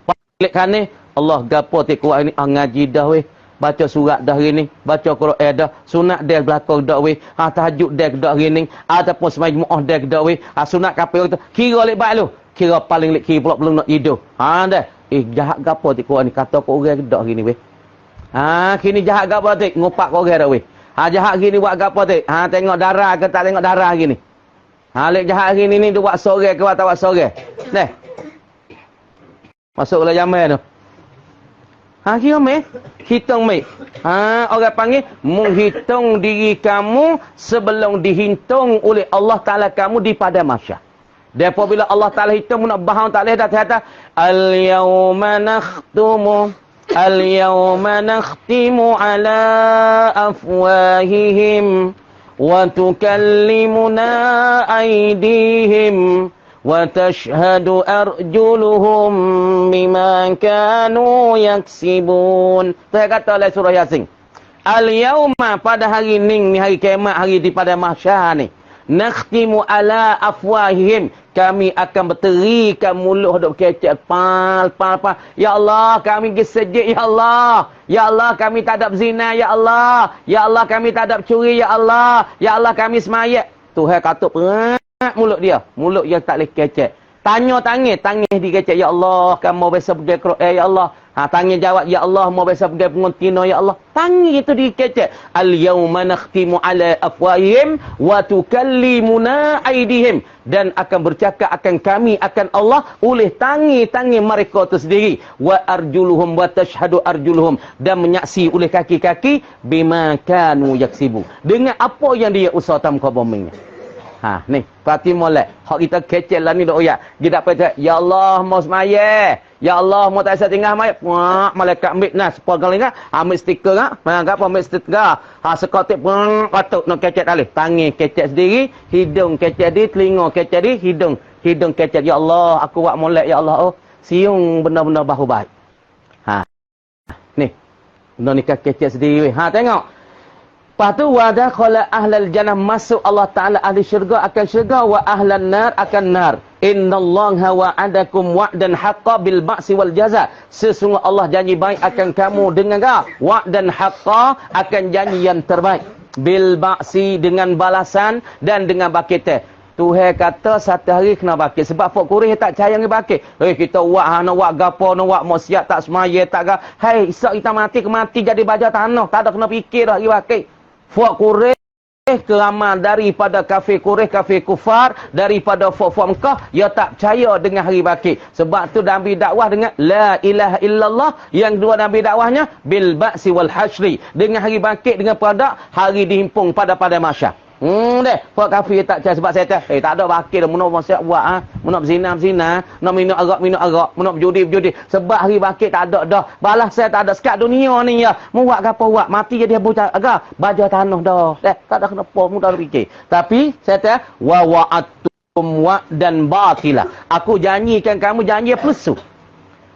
Balik kan ni Allah gapo tik kuat ni ngaji dah weh. Baca surat dah hari ni, baca Quran dah, sunat dah belakang dah weh, tahajud dah hari ni, ataupun semai Jumaat dah dah weh, sunat kapal tu. Kira lek baik lu. Kira paling lek kira pula belum nak tidur. Dah. Jahat gapo tik kuat ni kata kau orang dak hari ni weh. Kini jahat gapo tik ngopak kau orang dah weh. Jahat gini buat gapo tik? Tengok darah ke tak tengok darah gini. Lek jahat gini ni dia buat sore ke tak buat sore. Dah. Masuklah jamai tu. Kira meh? Hitung meh. Orang panggil menghitung diri kamu sebelum dihitung oleh Allah Ta'ala kamu di pada mahsyar. Dan apabila Allah Ta'ala hitung nak bahang tak boleh dah kata Al-yawma nakhtimu ala afwahihim wa tukallimuna aydihim wa tashhadu arjuluhum bima kanu yaksibun. Saya kata oleh surah Yasin. Al-yawma pada hari ni hari kiamat, hari di pada mahsyar ni. Nakhtimu ala afwahihim. Kami akan berterikan mulut dok kecek pal. Ya Allah, kami gesejik ya Allah. Ya Allah, kami tak ada berzina ya Allah. Ya Allah, kami tak ada curi ya Allah. Ya Allah, kami semayat. Tuhan kata mulut dia. Mulut yang tak boleh kecek. Tanya tangis dikecek. Ya Allah, kamu biasa pergi Quran ya Allah. Tangis jawab ya Allah, mau biasa pergi pengontina ya Allah. Tangis itu dikecek. Al-yawma nakhtimu ala afwahihim wa tukallimuna aydihim. Dan akan bercakap akan kami akan Allah oleh tangi mereka itu sendiri. Wa arjuluhum wa tashhadu arjuluhum. Dan menyaksi oleh kaki-kaki bima kanu yaksibu. Dengan apa yang dia usaha tamka bomingnya. Ha, ni, parti molek. Hak kita kecil lah ni dok ya. Dia dapat cakap, ya Allah mau semaya. Ya Allah mau tak saya tinggal maya. Wah, malaikat ambil nah sepuluh kali kan, ambil stiker kan. Mana apa ambil stiker. Ha sekotik pun patut nak kecet alih. Tangan kecet sendiri, hidung kecet di, telinga kecet di, hidung kecet. Ya Allah, aku buat molek ya Allah. Oh, siung benda-benda bahu baik. Ha. Ni. Benda ni kecet sendiri. Ha tengok. Lepas tu wadah khala ahlal jannah masuk Allah Ta'ala ahli syurga akan syurga wa ahlan nar akan nar. Innallaha wa'adakum wa'dan haqqa bil ba'si wal jaza. Sesungguh Allah janji baik akan kamu dengan wa'dan haqqa akan janji yang terbaik. Bil ba'si dengan balasan dan dengan bakit. Tuhan kata satu hari kena bakit. Sebab Fok Kurih tak percaya dengan bakit. Kita buat nak buat gapo, nak buat maksiat tak semaya tak ga. Hei, isak kita mati jadi baja tanah. Tak ada kena fikir dah bakit. Fok Kureh keramal daripada kafir Kureh, kafir kufar, daripada Fok Mekah, ia tak percaya dengan hari bakit. Sebab tu Nabi dakwah dengan la ilaha illallah. Yang dua Nabi dakwahnya bil ba'si wal hasyri, dengan hari bakit, dengan pada hari dihimpung pada mahsyar. Deh, Fok kafir tak percaya sebab saya kata, tak ada bakit dah munaf maksiat buat munaf berzina, nak minum arak, munaf berjudi. Sebab hari bakit tak ada dah. Balas saya tak ada sekat dunia ni ya. Mu buat gapo buat, mati jadi buta agak baja tanah dah. Tak ada kenapa mudah fikir. Tapi saya kata wa wa'atum dan batila. Aku janjikan kamu janji palsu.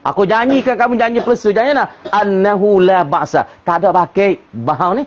Aku janjikan kamu janji palsu. Janjilah annahu la ba'sa. Tak ada bakit bahau ni.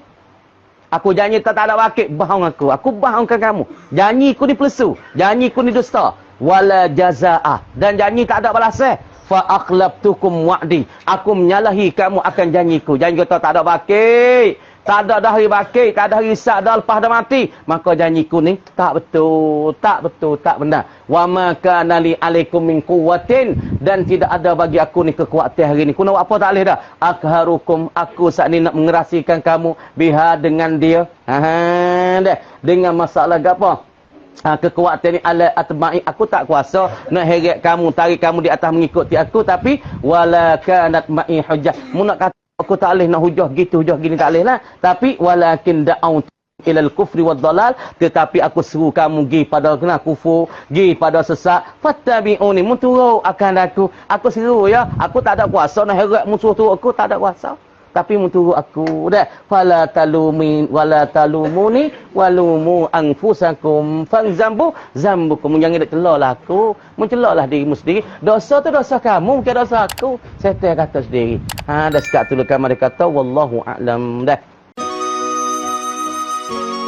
Aku janji tak ada bakit, bohong aku. Aku bohongkan kamu. Janjiku ni palsu. Janjiku ni dusta. Wala jaza'ah. Dan janji tak ada balasan. Fa akhlabtukum wa'di. Aku menyalahi kamu akan janjiku. Janji kata tak ada bakit. Tak ada dah hari bakit. Tak ada hari isak dah lepas dah mati. Maka janjiku ni tak betul. Tak benar. Wa ma kana li alaikum min quwwatin. Dan tidak ada bagi aku ni kekuatan hari ni. Aku nak buat apa tak boleh dah. Akharukum. Aku saat ni nak mengerasikan kamu. Biha dengan dia. Dengan masalah apa? Kekuatan ni ala atba'i. Aku tak kuasa nak heret kamu, tarik kamu di atas mengikuti aku. Tapi wala kanat ma'i hujjah. Mu nak kata aku tak boleh nak hujah gitu, hujah gini tak boleh lah. Tapi walakin da'au ilal kufri wad dalal. Tetapi aku seru kamu pergi pada kena kufur, pergi pada sesat. Fattabi'uni, muturut akan aku. Aku seru ya. Aku tak ada kuasa nak heret musuh tu. Aku tak ada kuasa. Tapi muturut aku dah. Fala talumin wala talumuni walumu anfusakum fazambu zambukum. Jangan dak celahlah aku. Mencelahlah dirimu sendiri. Dosa tu dosa kamu, bukan dosa aku. Setan kata sendiri. Dah sekat tu mereka kata wallahu a'lam dah.